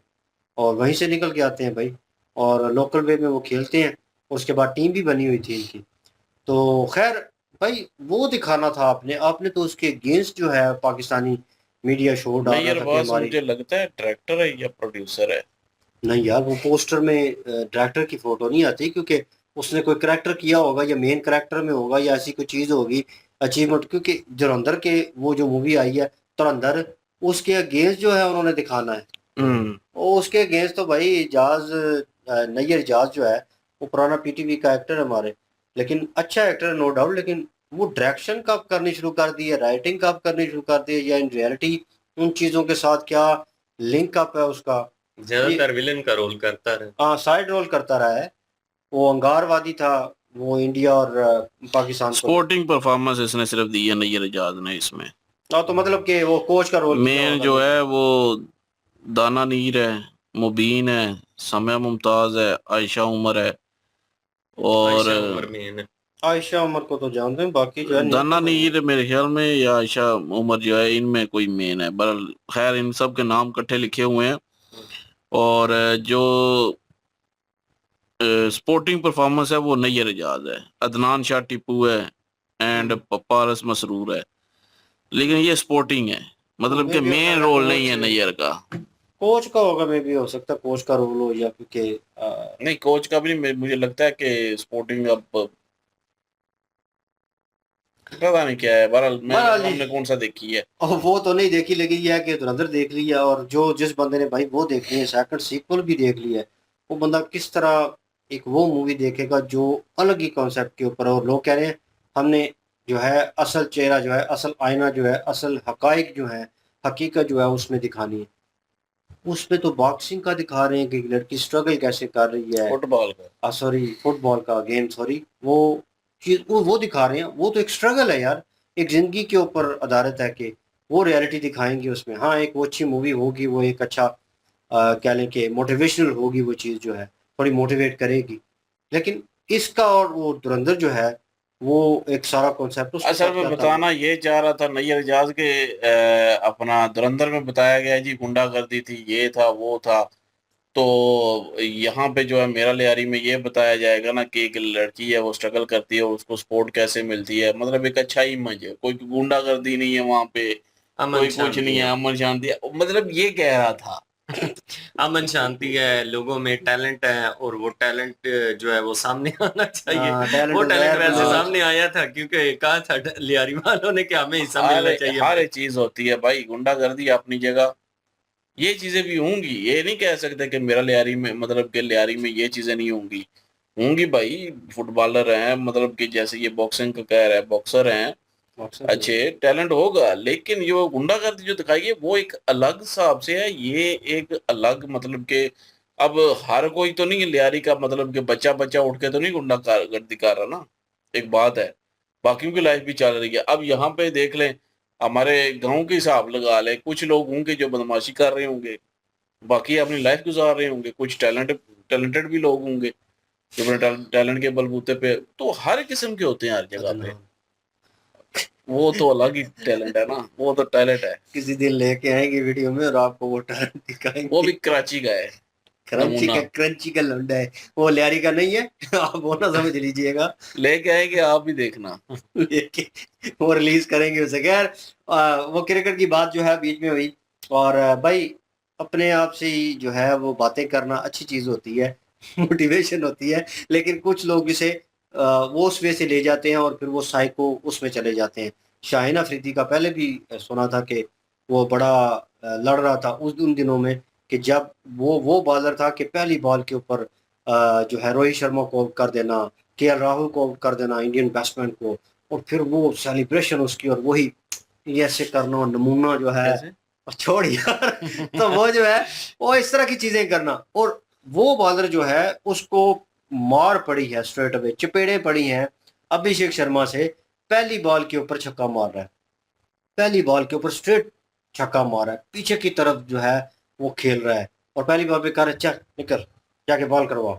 और वहीं से निकल के आते हैं भाई, और लोकल वे में वो खेलते हैं। उसके बाद टीम भी बनी हुई थी इनकी। तो खैर भाई वो दिखाना था आपने, आपने तो उसके अगेंस्ट जो है पाकिस्तानी मीडिया शो डाल नहीं रहा यार, था कि बस हमारी। मुझे लगता है डायरेक्टर है या प्रोड्यूसर है। नहीं यार वो पोस्टर में डायरेक्टर की फोटो नहीं आती, क्योंकि उसने कोई करेक्टर किया होगा या मेन करेक्टर में होगा या ऐसी कोई चीज होगी अचीवमेंट, क्योंकि धुरंधर के वो जो मूवी आई है धुरंधर, उसके अगेंस्ट जो है उन्होंने दिखाना है। हम्म। और उसके अगेंस्ट तो भाई इजाज नैयर इजाज जो है वो पुराना पीटीवी का एक्टर है हमारे, लेकिन अच्छा एक्टर है नो डाउट, लेकिन वो डायरेक्शन कब करनी शुरू कर दी है, राइटिंग कब करनी शुरू कर दी है, या इन रियलिटी उन चीज़ों के साथ क्या लिंक अप है उसका। ये ज्यादातर विलन का रोल करता रहे। हाँ साइड रोल करता रहा है, वो अंगारवादी था, वो इंडिया और पाकिस्तान को। स्पोर्टिंग परफॉर्मेंस इसने सिर्फ दी है नैयर इजाज ने इसमें। हाँ तो मतलब कि वो कोच का रोल किया मेन होगा जो मे है बी। वो दाना नीर है, मुबीन है, समय मुमताज है, आयशा उमर है और आयशा उमर में है। आयशा उमर को तो जानते हैं, बाकी जो है नहीं दाना पता मुझे। नीर मेरे ख्याल में या आयशा उमर जो है, इनमें कोई मेन है। बहरहाल खैर इन सब के नाम इकट्ठे लिखे हुए हैं। और जो स्पोर्टिंग परफॉर्मेंस है वो नैयर इजाज है, अदनान शाह टिप्पू है एंड पारस मसरूर है। लेकिन ये स्पोर्टिंग है, मतलब मे कि भी हो मेन सकता है रोल नहीं कोच, है नैयर का। कोच का होगा, मे भी हो सकता है कोच का रोल हो, या क्योंकि नहीं कोच का भी नहीं, मुझे लगता है कि स्पोर्टिंग अब पता नहीं क्या है। बहरहाल मैंने बहरहाल हमने कौन सा देखी है। और वो तो नहीं देखी, लेकिन यह है कि धुरंधर देख ली है, और जो जिस बंदे ने भाई वो देख ली है, सेकंड सीक्वल भी देख ली है, वो बंदा किस तरह एक वो मूवी देखेगा जो अलग ही कॉन्सेप्ट के ऊपर है। और लोग कह रहे हैं हमने जो है असल चेहरा जो है, असल आईना जो है, असल हकाइक जो है, हकीकत जो है उसमें दिखानी है। उसमें तो बॉक्सिंग का दिखा रहे हैं कि लड़की स्ट्रगल कैसे कर रही है, फुटबॉल का सॉरी फुटबॉल का गेम, सॉरी वो चीज वो दिखा रहे हैं। वो तो एक स्ट्रगल है यार, एक जिंदगी के ऊपर आधारित है कि वो रियलिटी दिखाएंगे उसमें। हाँ एक वो अच्छी मूवी होगी, वो एक अच्छा क्या लें कि मोटिवेशनल होगी, वो चीज़ जो है थोड़ी मोटिवेट करेगी। लेकिन इसका और वो धुरंधर जो है वो एक सारा कॉन्सेप्ट उसके असल साथ में क्या था। बताना ये चाह रहा था नैयर इजाज के अपना धुरंधर में बताया गया है जी गुंडागर्दी थी, ये था वो था। तो यहाँ पे जो है मेरा लियारी में ये बताया जाएगा ना कि एक लड़की है वो स्ट्रगल करती है और उसको सपोर्ट कैसे मिलती है, मतलब एक अच्छा इमेज है, कोई गुंडागर्दी नहीं है वहां पे, अमन कोई कुछ नहीं शांति है, है। अमन शांति है, मतलब ये कह रहा था। अमन शांति है, लोगों में टैलेंट है, और वो टैलेंट जो है वो सामने आना चाहिए। टैलेंट वो टैलेंट ज़ाहिर भी वैसे होना सामने आया था, क्योंकि कहा था लियारी वालों ने कि हमें हिस्सा हर मिलना चाहिए हर भाई। एक चीज होती है भाई, गुंडागर्दी अपनी जगह, ये चीजें भी होंगी, ये नहीं कह सकते कि मेरा लियारी में मतलब कि लियारी में ये चीजें नहीं होंगी, होंगी भाई। फुटबॉलर हैं, मतलब कि जैसे ये बॉक्सिंग का कह रहा है, बॉक्सर हैं, चाहिए। अच्छे टैलेंट होगा, लेकिन ये वो गुंडागर्दी जो दिखाई है वो एक अलग हिसाब से है, ये एक अलग मतलब के। अब हर कोई तो नहीं लियारी का मतलब कि बच्चा बच्चा उठ के तो नहीं गुंडागर्दी कर रहा ना, एक बात है। बाकियों की लाइफ भी चल रही है। अब यहाँ पे देख लें, हमारे गांव के हिसाब लगा ले, कुछ लोग होंगे जो बदमाशी कर रहे होंगे, बाकी अपनी लाइफ गुजार रहे होंगे, कुछ टैलेंटेड भी लोग होंगे जो अपने टैलेंट के बलबूते पे, तो हर किस्म के होते हैं हर जगह पे। अदनान वो तो अलग ही टैलेंट है ना, वो तो टैलेंट है। किसी दिन लेके आएंगे वीडियो में और आपको वो टैलेंट वो दिखाएंगे। भी कराची का है नमूना, क्रंची का लौंडा है वो, लियारी का नहीं है। आप वो ना समझ लीजिएगा। लेके आएंगे आप भी देखना। लेके वो रिलीज करेंगे उसे। खैर वो क्रिकेट की बात जो है बीच में हुई, और भाई अपने आप से ही जो है वो बातें करना अच्छी चीज होती है, मोटिवेशन होती है। लेकिन कुछ लोग इसे वो उस वे से ले जाते हैं और फिर वो साइको उसमें चले जाते हैं। शाहीन अफरीदी का पहले भी सुना था कि वो बड़ा लड़ रहा था उन दिनों में, कि जब वो बॉलर था कि पहली बॉल के ऊपर जो है रोहित शर्मा को आउट कर देना, केएल राहुल को आउट कर देना, इंडियन बैट्समैन को, और फिर वो सेलिब्रेशन उसकी, और वही ये ऐसे करना नमूना जो है, और छोड़ यार तो वो जो है वो इस तरह की चीजें करना, और वो बॉलर जो है उसको मार पड़ी है, स्ट्रेट अवे चपेड़े पड़ी हैं अभिषेक शर्मा से, पहली बॉल के ऊपर छक्का मार रहा है, पहली बॉल के ऊपर स्ट्रेट छक्का मार रहा है, पीछे की तरफ जो है वो खेल रहा है, और पहली बॉल पे कह रहा है चल निकल जाके बॉल करवाओ।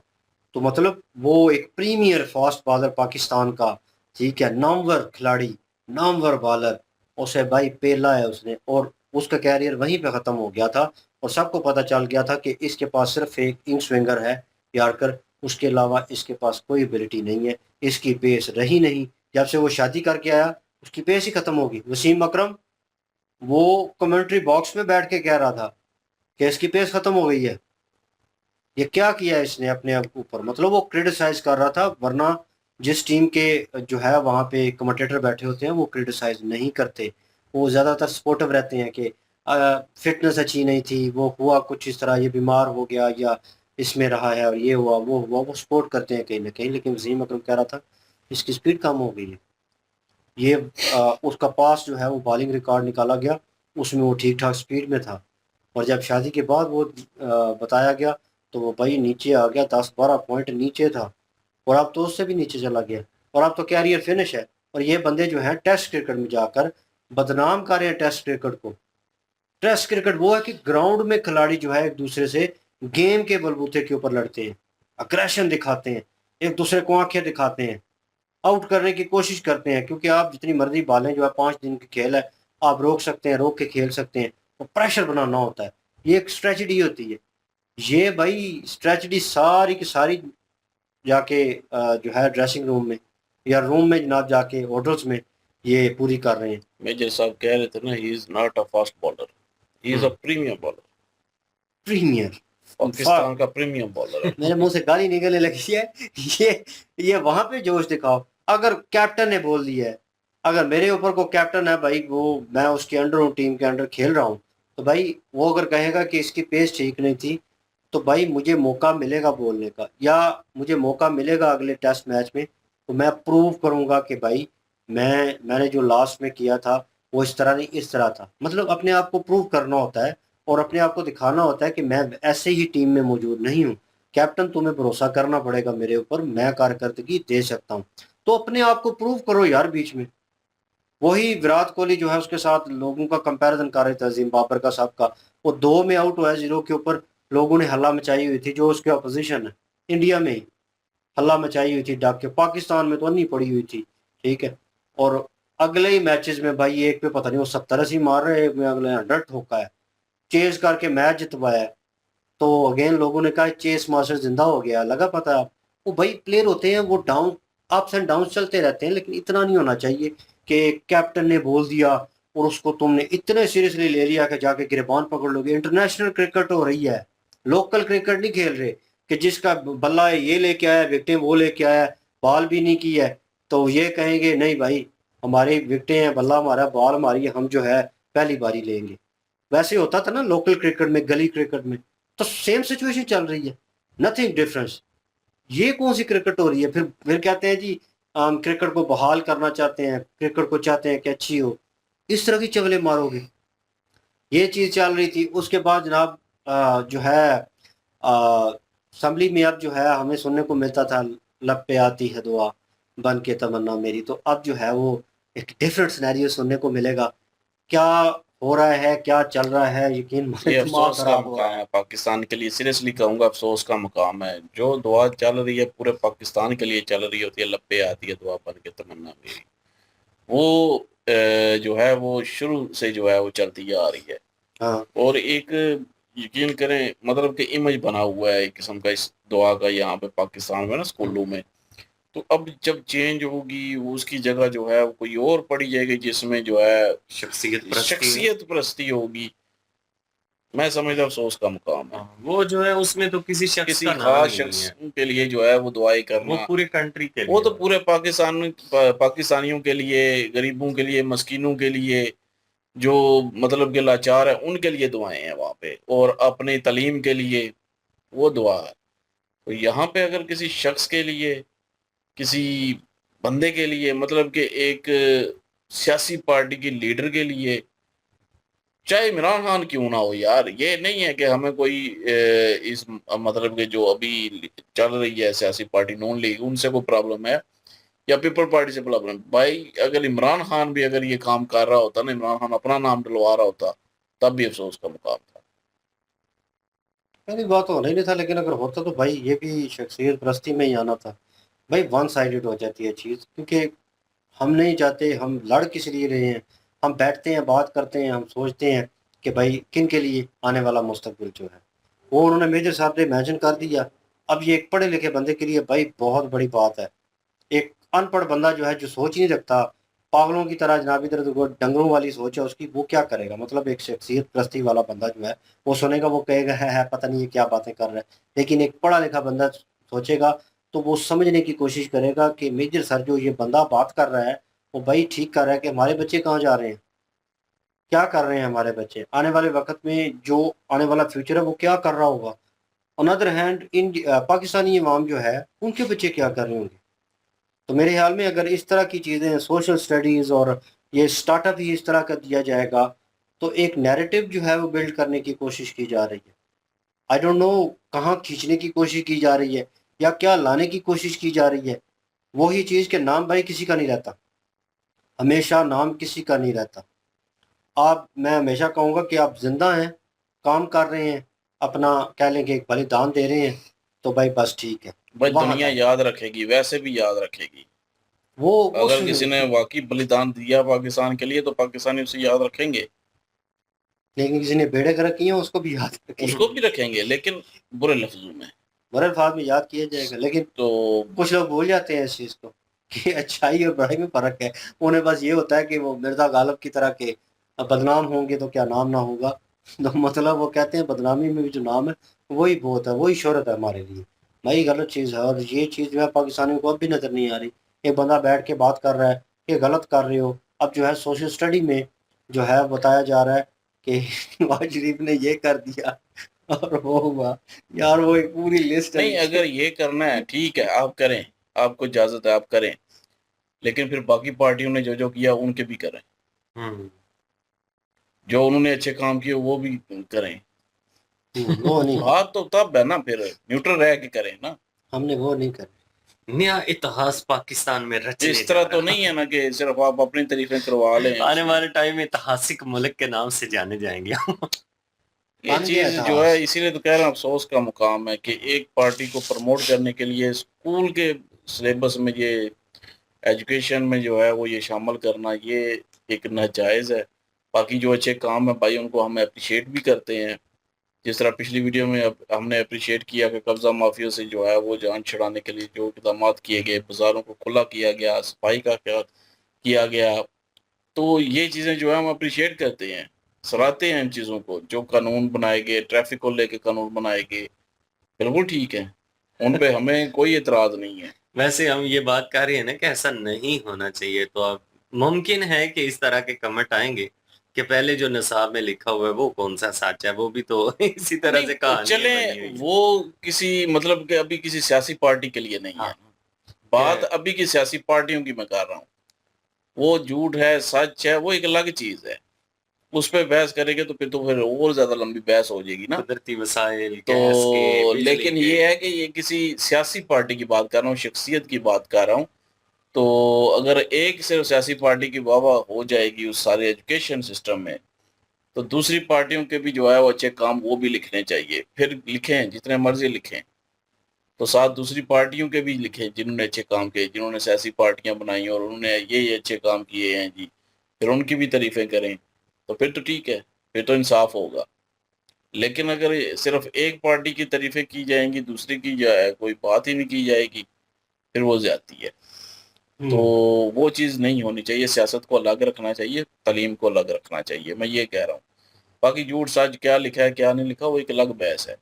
तो मतलब वो एक प्रीमियर फास्ट बॉलर पाकिस्तान का, ठीक है, नामवर खिलाड़ी, नामवर बॉलर, उसे भाई पेला है उसने, और उसका कैरियर वहीं पे ख़त्म हो गया था, और सबको पता चल गया था कि इसके पास सिर्फ एक इंग स्विंगर है यार्कर, उसके अलावा इसके पास कोई एबिलिटी नहीं है, इसकी पेस रही नहीं। जब से वो शादी करके आया उसकी पेस ही ख़त्म होगी। वसीम अकरम वो कमेंट्री बॉक्स में बैठ के कह रहा था कि इसकी पेस ख़त्म हो गई है, ये क्या किया है इसने अपने ऊपर, मतलब वो क्रिटिसाइज कर रहा था, वरना जिस टीम के जो है वहाँ पे कमेंटेटर बैठे होते हैं वो क्रिटिसाइज नहीं करते, वो ज़्यादातर सपोर्टिव रहते हैं कि फिटनेस अच्छी नहीं थी, वो हुआ कुछ इस तरह, ये बीमार हो गया या इसमें रहा है और ये हुआ वो हुआ, वो सपोर्ट करते हैं कहीं ना कहीं। लेकिन वसीम अकरम कह रहा था इसकी स्पीड कम हो गई है, ये उसका पास जो है वो बॉलिंग रिकॉर्ड निकाला गया, उसमें वो ठीक ठाक स्पीड में था, और जब शादी के बाद वो बताया गया तो वो भाई नीचे आ गया, 10-12 पॉइंट नीचे था, और अब तो उससे भी नीचे चला गया, और अब तो कैरियर फिनिश है। और ये बंदे जो हैं टेस्ट क्रिकेट में जाकर बदनाम कर रहे हैं टेस्ट क्रिकेट को। टेस्ट क्रिकेट वो है कि ग्राउंड में खिलाड़ी जो है एक दूसरे से गेम के बलबूते के ऊपर लड़ते हैं, अग्रेशन दिखाते हैं, एक दूसरे को आंखें दिखाते हैं, आउट करने की कोशिश करते हैं, क्योंकि आप जितनी मर्जी बालें, जो है 5 दिन की खेल है, आप रोक सकते हैं, रोक के खेल सकते हैं, और प्रेशर बनाना होता है, ये एक स्ट्रेटजी होती है। ये भाई स्ट्रेटजी सारी की सारी जाके जो है ड्रेसिंग रूम में या रूम में जनाब जाके होटल्स में ये पूरी कर रहे हैं। मेजर साहब कह रहे थे ना, he is not a fast bowler, he is a premium bowler, premier Pakistan का प्रीमियम बॉलर है। मेरे मुंह से गाली निकलने लगी है। ये वहां पे जोश दिखाओ। अगर कैप्टन ने बोल दिया है, अगर मेरे ऊपर को कैप्टन है भाई, वो मैं उसके अंडर हूँ, टीम के अंडर खेल रहा हूँ, तो भाई वो अगर कहेगा कि इसकी पेस ठीक नहीं थी, तो भाई मुझे मौका मिलेगा बोलने का, या मुझे मौका मिलेगा अगले टेस्ट मैच में, तो मैं प्रूव करूंगा कि भाई मैंने जो लास्ट में किया था वो इस तरह नहीं, इस तरह था। मतलब अपने आप को प्रूव करना होता है, और अपने आप को दिखाना होता है कि मैं ऐसे ही टीम में मौजूद नहीं हूँ। कैप्टन तुम्हें भरोसा करना पड़ेगा मेरे ऊपर, मैं कारकर्दगी दे सकता हूँ, तो अपने आप को प्रूव करो यार बीच में। वही विराट कोहली जो है उसके साथ लोगों का कंपैरिजन कर रहे थे, अजीम बाबर का साहब का, वो 2 में आउट हुआ है 0 के ऊपर, लोगों ने हल्ला मचाई हुई थी, जो उसके अपोजिशन है इंडिया में ही हल्ला मचाई हुई थी, डाक के पाकिस्तान में तो अन्नी पड़ी हुई थी, ठीक है। और अगले ही मैचेस में भाई एक पे पता नहीं वो 70-80 मार रहे हैं, एक में अगले 100 ठोका है, चेस करके मैच जितवाया है। तो अगेन लोगों ने कहा चेस मास्टर जिंदा हो गया, लगा पता है। वो भाई प्लेयर होते हैं, वो डाउन अप्स एंड डाउन चलते रहते हैं, लेकिन इतना नहीं होना चाहिए कि कैप्टन ने बोल दिया और उसको तुमने इतने सीरियसली ले लिया कि जाके गिरबान पकड़ लोगे। इंटरनेशनल क्रिकेट हो रही है, लोकल क्रिकेट नहीं खेल रहे कि जिसका बल्ला है ये लेके आया, विकेटें वो लेके आया, बॉल भी नहीं की है तो ये कहेंगे नहीं भाई हमारी विकेटें हैं, बल्ला हमारा, बॉल हमारी, हम जो है पहली बारी लेंगे। वैसे होता था ना लोकल क्रिकेट में, गली क्रिकेट में, तो सेम सिचुएशन चल रही है, नथिंग डिफरेंस। ये कौन सी क्रिकेट हो रही है? फिर कहते हैं जी क्रिकेट को बहाल करना चाहते हैं, क्रिकेट को चाहते हैं कि अच्छी हो, इस तरह की चवले मारोगे। ये चीज़ चल रही थी। उसके बाद जनाब जो है असम्बली में अब जो है हमें सुनने को मिलता था लब पे आती है दुआ बन के तमन्ना मेरी, तो अब जो है वो एक डिफरेंट सिनेरियो सुनने को मिलेगा। क्या हो रहा है, क्या चल रहा है, यकीन ये माने दिमाग अफसोस का खराब हो रहा मुकाम है पाकिस्तान के लिए, सीरियसली कहूंगा अफसोस का मुकाम है। जो दुआ चल रही है पूरे पाकिस्तान के लिए चल रही होती है, लपे आती है दुआ बन के तमन्ना मेरी, वो जो है वो शुरू से जो है वो चलती आ रही है। है। हाँ और एक यकीन करें मतलब कि इमेज बना हुआ है एक किस्म का इस दुआ का यहाँ पे पाकिस्तान में ना, स्कूलों में। तो अब जब चेंज होगी वो उसकी जगह जो है वो कोई और पड़ी जाएगी, जिसमें जो है शख्सियत परस्ती शख्सियत परस्ती होगी। मैं समझता हूँ अफसोस का मुकाम है। वो जो है उसमें तो किसी शख्स किसी का नाम खास ही नहीं शख्स है, के लिए जो है वो दुआई वो करना, पूरे कंट्री के वो लिए तो है। पूरे पाकिस्तानियों के लिए, गरीबों के लिए, मस्कीनों के लिए, जो मतलब के लाचार है उनके लिए दुआएं हैं वहाँ पे, और अपनी तालीम के लिए वो दुआ है। तो यहाँ पे अगर किसी शख्स के लिए, किसी बंदे के लिए, मतलब कि एक सियासी पार्टी की लीडर के लिए, चाहे इमरान खान क्यों ना हो यार, ये नहीं है कि हमें कोई इस मतलब के जो अभी चल रही है सियासी पार्टी नून लीग, उनसे कोई प्रॉब्लम है या पीपल पार्टी से प्रॉब्लम। भाई अगर इमरान खान भी अगर ये काम कर रहा होता ना, इमरान खान अपना नाम डलवा रहा होता, तब भी अफसोस का मुकाम था। पहली बात तो होना ही नहीं था, लेकिन अगर होता तो भाई ये भी शख्सियत परस्ती में ही आना था। भाई वन साइडेड हो जाती है चीज़, क्योंकि हम नहीं चाहते, हम लड़ किस लिए रहे हैं, हम बैठते हैं, बात करते हैं, हम सोचते हैं कि भाई किन के लिए आने वाला मुस्तकबिल जो है वो उन्होंने मेजर साहब ने इमेजिन कर दिया। अब ये एक पढ़े लिखे बंदे के लिए भाई बहुत बड़ी बात है। एक अनपढ़ बंदा जो है, जो सोच ही नहीं रखता, पागलों की तरह जनाब इधर उधर डंगरों वाली सोच है उसकी, वो क्या करेगा? मतलब एक शख्सियत प्रस्ती वाला बंदा जो है वो सुनेगा, वो कहेगा है पता नहीं ये क्या बातें कर रहा है। लेकिन एक पढ़ा लिखा बंदा सोचेगा तो वो समझने की कोशिश करेगा कि मेजर सर जो ये बंदा बात कर रहा है वो भाई ठीक कर रहा है, कि हमारे बच्चे कहाँ जा रहे हैं, क्या कर रहे हैं हमारे बच्चे आने वाले वक्त में, जो आने वाला फ्यूचर है वो क्या कर रहा होगा। On other hand in Pakistani इमाम जो है उनके बच्चे क्या कर रहे होंगे। तो मेरे ख्याल में अगर इस तरह की चीज़ें, सोशल स्टडीज़ और ये स्टार्टअप ही इस तरह का दिया जाएगा, तो एक नैरेटिव जो है वो बिल्ड करने की कोशिश की जा रही है। आई डोंट नो कहाँ खींचने की कोशिश की जा रही है या क्या लाने की कोशिश की जा रही है। वही चीज़ के नाम भाई किसी का नहीं रहता, हमेशा नाम किसी का नहीं रहता। आप, मैं हमेशा कहूँगा कि आप जिंदा हैं, काम कर रहे हैं, अपना कह लें कि एक बलिदान दे रहे हैं, तो भाई बस ठीक है, भाई वहाँ दुनिया तक। याद रखेगी, वैसे भी याद रखेगी। वो उस अगर किसी ने वाकई बलिदान दिया पाकिस्तान के लिए, तो पाकिस्तानी उसे याद रखेंगे, लेकिन किसी ने बेड़े गर्क किए हैं उसको भी याद उसको रखेंगे, भी रखेंगे, लेकिन बुरे लफ्जों में। बुरे अल्फाज में याद किया जाएगा। लेकिन तो कुछ लोग भूल जाते हैं इस चीज़ को कि अच्छाई और बुराई में फ़र्क है। उन्हें बस ये होता है कि वो मिर्ज़ा गालिब की तरह के बदनाम होंगे तो क्या नाम ना होगा। तो मतलब वो कहते हैं बदनामी में भी जो नाम है वही बहुत है, वही शोहरत है हमारे लिए। भाई गलत चीज़ है, और ये चीज़ जो है पाकिस्तानियों को अब भी नज़र नहीं आ रही। एक बंदा बैठ के बात कर रहा है कि गलत कर रहे हो। अब जो है सोशल स्टडी में जो है बताया जा रहा है कि नवाज शरीफ ने ये कर दिया और वो हुआ। यार वो एक पूरी लिस्ट है नहीं, नीचे। अगर ये करना है ठीक है, आप करें, आपको इजाजत है, आप करें, लेकिन फिर बाकी पार्टियों ने जो जो किया उनके भी करें, हम्म। जो उन्होंने अच्छे काम किए वो भी करें। वो नहीं कर, बात तो तब है ना, फिर न्यूट्रल रह के करें ना। हमने वो नहीं कर। नया इतिहास पाकिस्तान में रचने इस जा तरह तो रहा नहीं है ना कि सिर्फ आप अपनी तारीफें करवा लें आने उसमें। वाले टाइम में ऐतिहासिक मुल्क के नाम से जाने जाएंगे हम। ये बन गया चीज जो है, इतिहास। इसीलिए तो कह रहा हूँ अफसोस का मुकाम है कि एक पार्टी को प्रमोट करने के लिए स्कूल के सिलेबस में ये एजुकेशन में जो है वो ये शामिल करना, ये एक नाजायज़ है। बाकी जो अच्छे काम है भाई, उनको हम अप्रिशिएट भी करते हैं। जिस तरह पिछली वीडियो में हमने अप्रिशिएट किया कि कब्जा माफिया से जो है वो जान छुड़ाने के लिए जो इकदाम किए गए, बाजारों को खुला किया गया, सफाई का क्या किया गया, तो ये चीज़ें जो है हम अप्रिशिएट करते हैं, सराहते हैं इन चीज़ों को। जो कानून बनाए गए, ट्रैफिक को लेके कानून बनाए गए, बिल्कुल ठीक है, उन पे हमें कोई एतराज़ नहीं है। वैसे हम ये बात कर रहे हैं ना कि ऐसा नहीं होना चाहिए, तो अब मुमकिन है कि इस तरह के कमेंट आएंगे कि पहले जो निसाब में लिखा हुआ है वो कौन सा सच है, वो भी तो इसी तरह से नहीं कहानियां चले, बनी हुई है। वो किसी मतलब कि अभी किसी सियासी पार्टी के लिए नहीं है, हाँ, बात कि अभी की सियासी पार्टियों की मैं कर रहा हूँ। वो झूठ है सच है वो एक अलग चीज़ है, उस पर बहस करेंगे तो फिर और ज्यादा लंबी बहस हो जाएगी ना। कुदरती वसाइल, गैस के, तो बिजली लेकिन के। ये है कि ये किसी सियासी पार्टी की बात कर रहा हूँ, शख्सियत की बात कर रहा हूँ। तो अगर एक सिर्फ सियासी पार्टी की वाह वाह हो जाएगी उस सारे एजुकेशन सिस्टम में, तो दूसरी पार्टियों के भी जो है वो अच्छे काम वो भी लिखने चाहिए, फिर लिखें जितने मर्जी लिखें, तो साथ दूसरी पार्टियों के भी लिखें जिन्होंने अच्छे काम किए, जिन्होंने सियासी पार्टियां बनाई और उन्होंने ये अच्छे काम किए हैं जी, फिर उनकी भी तारीफें करें, तो फिर तो ठीक है, फिर तो इंसाफ होगा। लेकिन अगर ये सिर्फ एक पार्टी की तारीफें की जाएंगी, दूसरी की जाए कोई बात ही नहीं की जाएगी, फिर वो ज्यादती है। तो वो चीज़ नहीं होनी चाहिए, सियासत को अलग रखना चाहिए, तालीम को अलग रखना चाहिए, मैं ये कह रहा हूँ। बाकी झूठ सच क्या लिखा है क्या नहीं लिखा वो एक अलग बहस है।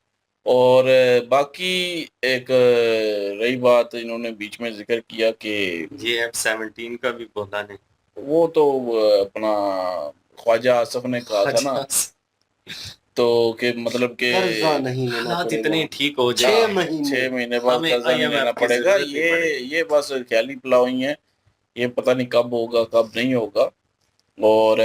और बाकी एक रही बात इन्होंने बीच में जिक्र किया कि ये F-17 का भी बोला ने, वो तो अपना ख्वाजा आसफ ने कहा था ना, तो कि मतलब कि कर्जा नहीं लेना हालात पड़ेगा, इतने ठीक हो 6 जाए, महीने 6 महीने बाद हमें कर्जा नहीं IMF लेना की पड़ेगा। जरूरत नहीं पड़ेगी। ये बस ख्याली पुलाव है, ये पता नहीं कब होगा कब नहीं होगा। और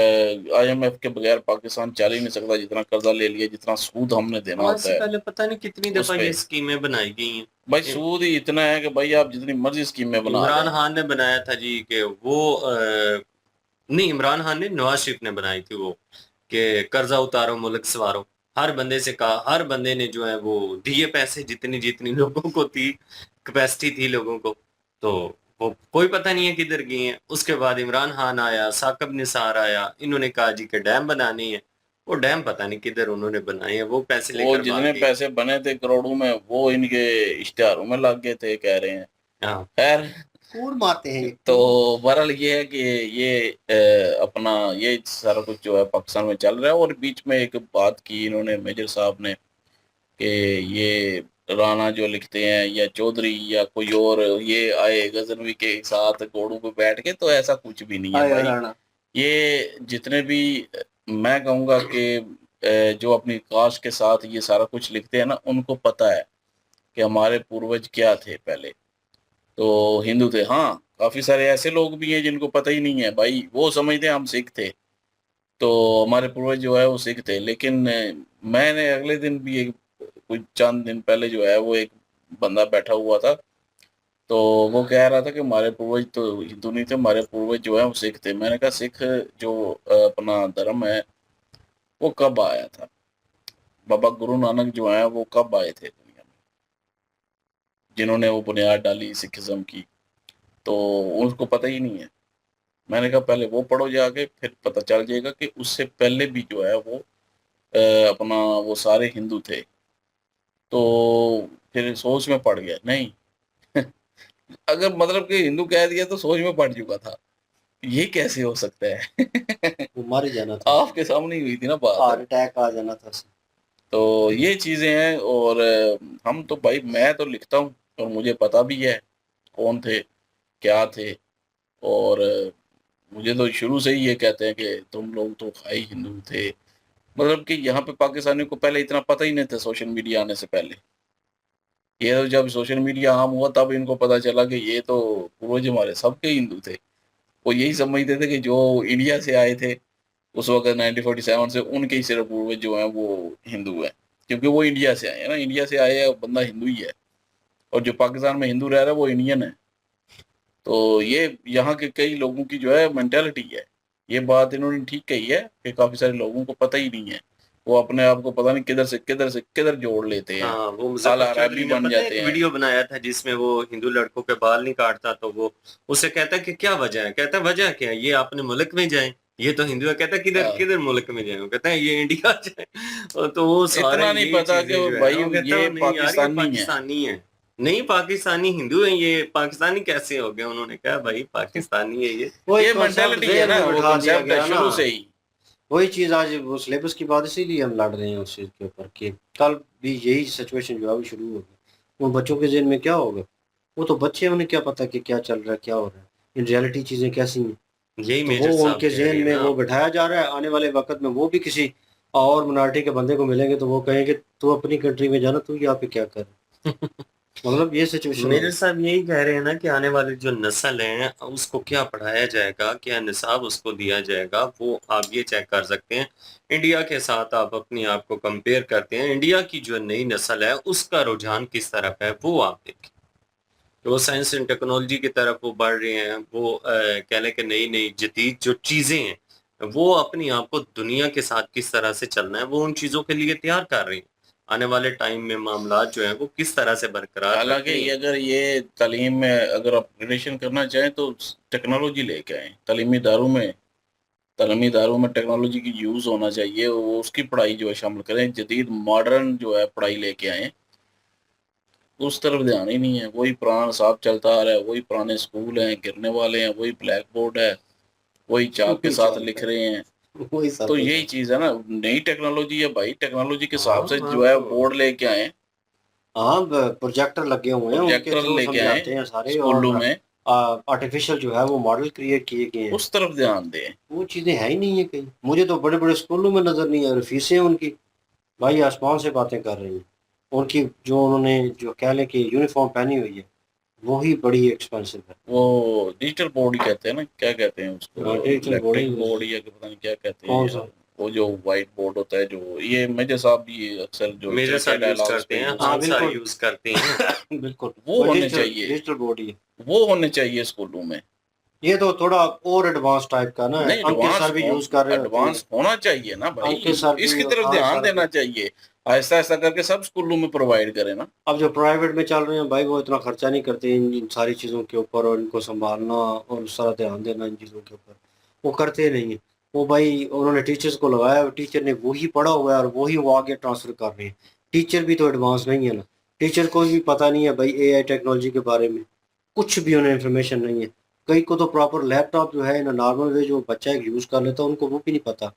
IMF के बगैर पाकिस्तान चल ही नहीं सकता, जितना कर्जा ले लिया, जितना सूद हमने देना आज होता से है पहले पता नहीं कितनी उस दफा पे। ये स्कीमें बनाई गई हैं। भाई सूद ही इतना है कि भाई आप जितनी मर्जी स्कीमें बना इमरान दें। खान ने बनाया था जी कि वो नहीं, इमरान खान ने, नवाज शरीफ ने बनाई थी वो, कि कर्जा उतारो मुल्क सवारो। हर बंदे से कहा, हर बंदे ने जो है वो दिए पैसे, जितनी जितनी लोगों को थी, कैपेसिटी थी लोगों को, तो वो कोई पता नहीं है किधर गई हैं। उसके बाद इमरान खान आया, साकिब निसार आया, इन्होंने कहा जी कि डैम बनानी है, वो डैम पता नहीं किधर उन्होंने बनाए हैं, वो पैसे वो लेकर भाग जितने गए। पैसे बने थे करोड़ों में वो इनके इश्तेहारों में लग गए थे कह रहे हैं। हाँ, खैर कूड़ मारते हैं ये। तो बहरहाल ये है कि ये अपना ये सारा कुछ जो है पाकिस्तान में चल रहा है। और बीच में एक बात की इन्होंने मेजर साहब ने कि ये राणा जो लिखते हैं या चौधरी या कोई और ये आए गजनवी के साथ घोड़ों पे बैठ के, तो ऐसा कुछ भी नहीं है आया भाई। राणा, ये जितने भी मैं कहूँगा कि जो अपनी कास्ट के साथ ये सारा कुछ लिखते हैं ना, उनको पता है कि हमारे पूर्वज क्या थे पहले, तो हिंदू थे। हाँ, काफी सारे ऐसे लोग भी हैं जिनको पता ही नहीं है भाई, वो समझते हैं हम सिख थे, तो हमारे पूर्वज जो है वो सिख थे। लेकिन मैंने अगले दिन भी एक कुछ चंद दिन पहले जो है वो एक बंदा बैठा हुआ था, तो वो कह रहा था कि हमारे पूर्वज तो हिंदू नहीं थे, हमारे पूर्वज जो है वो सिख थे। मैंने कहा सिख जो अपना धर्म है वो कब आया था, बाबा गुरु नानक जो है वो कब आए थे दुनिया में, जिन्होंने वो बुनियाद डाली सिखिज्म की, तो उसको पता ही नहीं है। मैंने कहा पहले वो पढ़ो जाके, फिर पता चल जाएगा कि उससे पहले भी जो है वो अपना वो सारे हिंदू थे। तो फिर सोच में पड़ गया नहीं अगर मतलब कि हिंदू कह दिया तो सोच में पड़ चुका था, ये कैसे हो सकता है वो मर ही जाना था, आपके सामने ही हुई थी ना बात। हार्ट अटैक आ जाना था। तो ये चीजें हैं। और हम तो भाई मैं तो लिखता हूँ और मुझे पता भी है कौन थे क्या थे। और मुझे तो शुरू से ही ये कहते हैं कि तुम लोग तो खाई हिंदू थे। मतलब कि यहाँ पे पाकिस्तानियों को पहले इतना पता ही नहीं था सोशल मीडिया आने से पहले। ये तो जब सोशल मीडिया आम हुआ तब इनको पता चला कि ये तो पूर्वज हमारे सबके हिंदू थे। वो यही समझते थे कि जो इंडिया से आए थे उस वक्त 1947 से, उनके ही सिर्फ पूर्वज जो हैं वो हिंदू हैं, क्योंकि वो इंडिया से आए हैं ना, इंडिया से आए हैं बंदा हिंदू ही है। और जो पाकिस्तान में हिंदू रह रहा है वो इंडियन है। तो ये यहाँ के कई लोगों की जो है मेंटेलिटी है। ये बात इन्होंने ठीक कही है कि काफी सारे लोगों को पता ही नहीं है, वो अपने आप को पता नहीं किधर से किधर से किधर जोड़ लेते हैं, हाँ, वो साला मुजफ्फर अरबी चौधरी ने बन पता है जाते एक हैं। वीडियो बनाया था जिसमें वो हिंदू लड़कों के बाल नहीं काटता, तो वो उसे कहता है कि क्या वजह है, कहता है वजह क्या है, ये अपने मुल्क में जाए, ये तो हिंदू है, कहता है किधर हाँ, किधर मुल्क में जाए, वो कहता है ये इंडिया जाए। और तो वो सारे इतना नहीं ये पता चीजें कि जो है भाई ना, वो कहता ये है नहीं यार ये पाकिस्तानी है। पाकिस्तानी है। नहीं, पाकिस्तानी हिंदू है, ये पाकिस्तानी कैसे हो गए, उन्होंने कहा भाई पाकिस्तानी है ये। वो ये एक मेंटेलिटी है जेहन ना, में वो बैठा दिया कंसेप्ट है गया ना, शुरू से ही। वही चीज आज वो सिलेबस की बात, इसीलिए हम लड़ रहे हैं उस चीज के ऊपर कि कल भी यही सिचुएशन जो है वो शुरू होगी। वो बच्चों के जेहन में क्या होगा, वो तो बच्चे हैं, उन्हें क्या पता कि क्या चल रहा है क्या हो रहा है, इन रियलिटी चीजें कैसी हैं। यही तो मेजर वो साहब उनके कह जेहन रही है में ना। वो बिठाया जा रहा है। आने वाले वक्त में वो भी किसी और मिनॉरिटी के बंदे को मिलेंगे तो वो कहेंगे तू अपनी कंट्री में जाना, तू यहाँ पे क्या कर मतलब ये सिचुएशन मेजर साहब यही कह रहे हैं ना कि आने वाली जो नस्ल है उसको क्या पढ़ाया जाएगा, क्या निसाब उसको दिया जाएगा, वो आप ये चेक कर सकते हैं। इंडिया के साथ आप अपने आप को कंपेयर करते हैं, इंडिया की जो नई नस्ल है उसका रुझान किस तरफ है वो आप देखें। तो वो साइंस एंड टेक्नोलॉजी की तरफ वो बढ़ रहे हैं, वो कह लें कि नई नई जदीद जो चीज़ें हैं वो अपनी आप को दुनिया के साथ किस तरह से चलना है वो उन चीज़ों के लिए तैयार कर रही हैं। आने वाले टाइम में मामलात जो हैं वो किस तरह से बरकरार हालांकि रखने ये हैं। अगर ये तालीम में अगर अपग्रेडेशन करना चाहें तो टेक्नोलॉजी लेके आए तालीमी दारों में टेक्नोलॉजी की यूज़ होना चाहिए, वो उसकी पढ़ाई जो है शामिल करें, जदीद मॉडर्न जो है पढ़ाई लेके आए। उस तरफ ध्यान ही नहीं है, वही पुराना साफ चलता आ रहा है, वही पुराने स्कूल हैं गिरने वाले हैं, वही ब्लैक बोर्ड है, वही चाक के साथ लिख रहे हैं। वही सब तो है। यही चीज है ना, नई टेक्नोलॉजी है भाई, टेक्नोलॉजी के हिसाब से हाँ, जो है हाँ, बोर्ड लेके आए, हाँ प्रोजेक्टर लगे हुए हैं, उनके प्रोजेक्टर थ्रू लेके आए समझाते हैं सारे, स्कूलों और में, आर्टिफिशियल जो है वो मॉडल क्रिएट किए गए हैं। उस तरफ ध्यान दें। वो चीज़ें है ही नहीं है कहीं, मुझे तो बड़े बड़े स्कूलों में नज़र नहीं आ रही फीसें उनकी, भाई आसमान से बातें कर रही हैं। उनकी जो उन्होंने जो कह लें कि यूनिफॉर्म पहनी हुई है वो ही बड़ी एक्सपेंसिव है। वो डिजिटल बोर्ड ही कहते हैं ना, क्या कहते हैं उसको, डिजिटल इलेक्ट्रिक बोर्डिंग बोर्ड या पता नहीं क्या कहते हैं कौन यार, सा? वो जो व्हाइट बोर्ड होता है, जो ये मेजर साहब भी अक्सर जो मेजर साहब चार्टेड यूज डायलॉग्स करते पे हैं, यूज हाँ हानसा बिल्कुल यूज करते हैं। बिल्कुल, वो होने डिजिटल चाहिए, डिजिटल बोर्ड ही है। वो होने चाहिए स्कूलों में। ये तो थोड़ा और एडवांस टाइप का ना है, नहीं, अंकित एडवांस सर भी यूज कर रहे होते हैं, एडवांस होना चाहिए ना भाई, अंकित सर भी इसकी और तरफ खान ध्यान सर देना भी। चाहिए, ऐसा ऐसा करके सब स्कूलों में प्रोवाइड करें ना। अब जो प्राइवेट में चल रहे हैं भाई वो इतना खर्चा नहीं करते इन सारी चीज़ों के ऊपर, और इनको संभालना और सारा ध्यान देना इन चीज़ों के ऊपर, वो करते नहीं है। वो भाई उन्होंने टीचर्स को लगाया, टीचर ने वही पढ़ा हुआ है और वही वो आगे ट्रांसफर कर रहे हैं। टीचर भी तो एडवांस नहीं है ना, टीचर को भी पता नहीं है भाई एआई टेक्नोलॉजी के बारे में, कुछ भी उन्हें इन्फॉर्मेशन नहीं है। कई को तो प्रॉपर लैपटॉप जो है ना नॉर्मल वे जो बच्चा यूज़ कर लेता है उनको वो भी नहीं पता।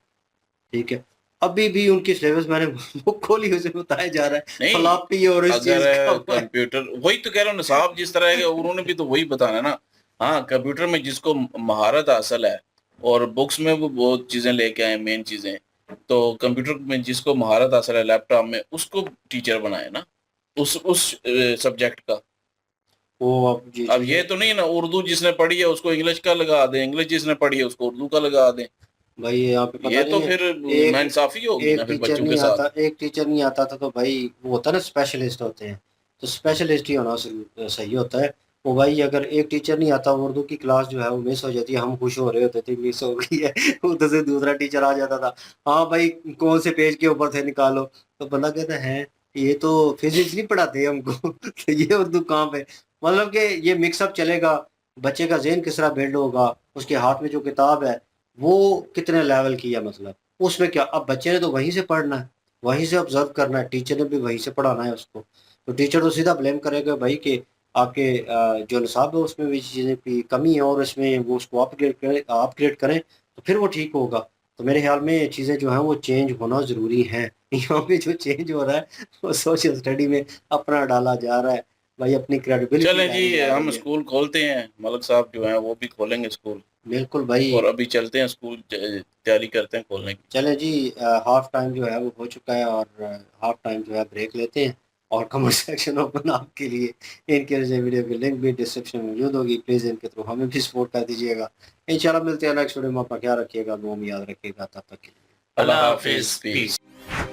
ठीक है, अभी भी उनकी सिलेबस मैंने बुक खोली, उसे बताया जा रहा है नहीं, फ्लॉपी और इस अगर चीज का कंप्यूटर, वही तो कह रहा हूँ ना साहब, जिस तरह के उन्होंने भी तो वही बताना है ना। हाँ, कंप्यूटर में जिसको महारत हासिल है और बुक्स में वो बहुत चीजें लेके आए मेन चीजें, तो कंप्यूटर में जिसको महारत हासिल है लैपटॉप में, उसको टीचर बनाए ना, उस सब्जेक्ट का। वो अब ये अब ये चीजें तो नहीं ना उर्दू जिसने पढ़ी है उसको इंग्लिश का लगा दें, इंग्लिश जिसने पढ़ी है उसको उर्दू का लगा दें, भाई यहाँ पे पता ये तो नहीं है। फिर एक नाइंसाफी होगी ना एक फिर टीचर बच्चों के नहीं साथ। आता, एक टीचर नहीं आता था तो भाई वो होता है ना स्पेशलिस्ट होते हैं, तो स्पेशलिस्ट ही होना सही होता है। वो भाई अगर एक टीचर नहीं आता उर्दू की क्लास जो है वो मिस हो जाती है, हम खुश हो रहे होते थे मिस हो गई है उधर से दूसरा टीचर आ जाता था, हाँ भाई कौन से पेज के ऊपर थे निकालो, तो बंदा कहता है ये तो फिजिक्स नहीं पढ़ाते हमको तो ये उर्दू कहाँ पे, मतलब कि ये मिक्सअप चलेगा। बच्चे का ज़हन किस तरह बिल्ड होगा, उसके हाथ में जो किताब है वो कितने लेवल की है, मतलब उसमें क्या, अब बच्चे ने तो वहीं से पढ़ना है, वहीं से ऑब्जर्व करना है, टीचर ने भी वहीं से पढ़ाना है उसको, तो टीचर तो सीधा ब्लेम करेगा भाई कि आपके जो निसाब है उसमें भी चीज़ें की कमी है और इसमें वो उसको अपग्रेड करें तो फिर वो ठीक होगा। तो मेरे ख्याल में चीज़ें जो हैं वो चेंज होना ज़रूरी है यहाँ पे जो चेंज हो रहा है वो सोशल स्टडी में अपना डाला जा रहा है, भाई अपनी क्रेडिबिलिटी चलें जी, डाली जा हम रही है। स्कूल खोलते हैं, मलिक साहब जो हैं वो भी खोलेंगे स्कूल, बिल्कुल भाई, और अभी चलते हैं स्कूल, तैयारी करते हैं खोलने की। चले जी, हाफ टाइम जो है वो हो चुका है और हाफ टाइम जो है ब्रेक लेते हैं, और कमेंट सेक्शन ओपन आपके लिए, इनके वीडियो की लिंक भी डिस्क्रिप्शन में मौजूद होगी, प्लीज़ इनके थ्रू हमें भी सपोर्ट कर दीजिएगा। इंशाल्लाह मिलते हैं नेक्स्ट वीडियो में, अपना ख्याल रखिएगा, दुआ में याद रखिएगा, तब तक के लिए अल्लाह अल्लाह हाफिज, हाफिज, पीस। पीस।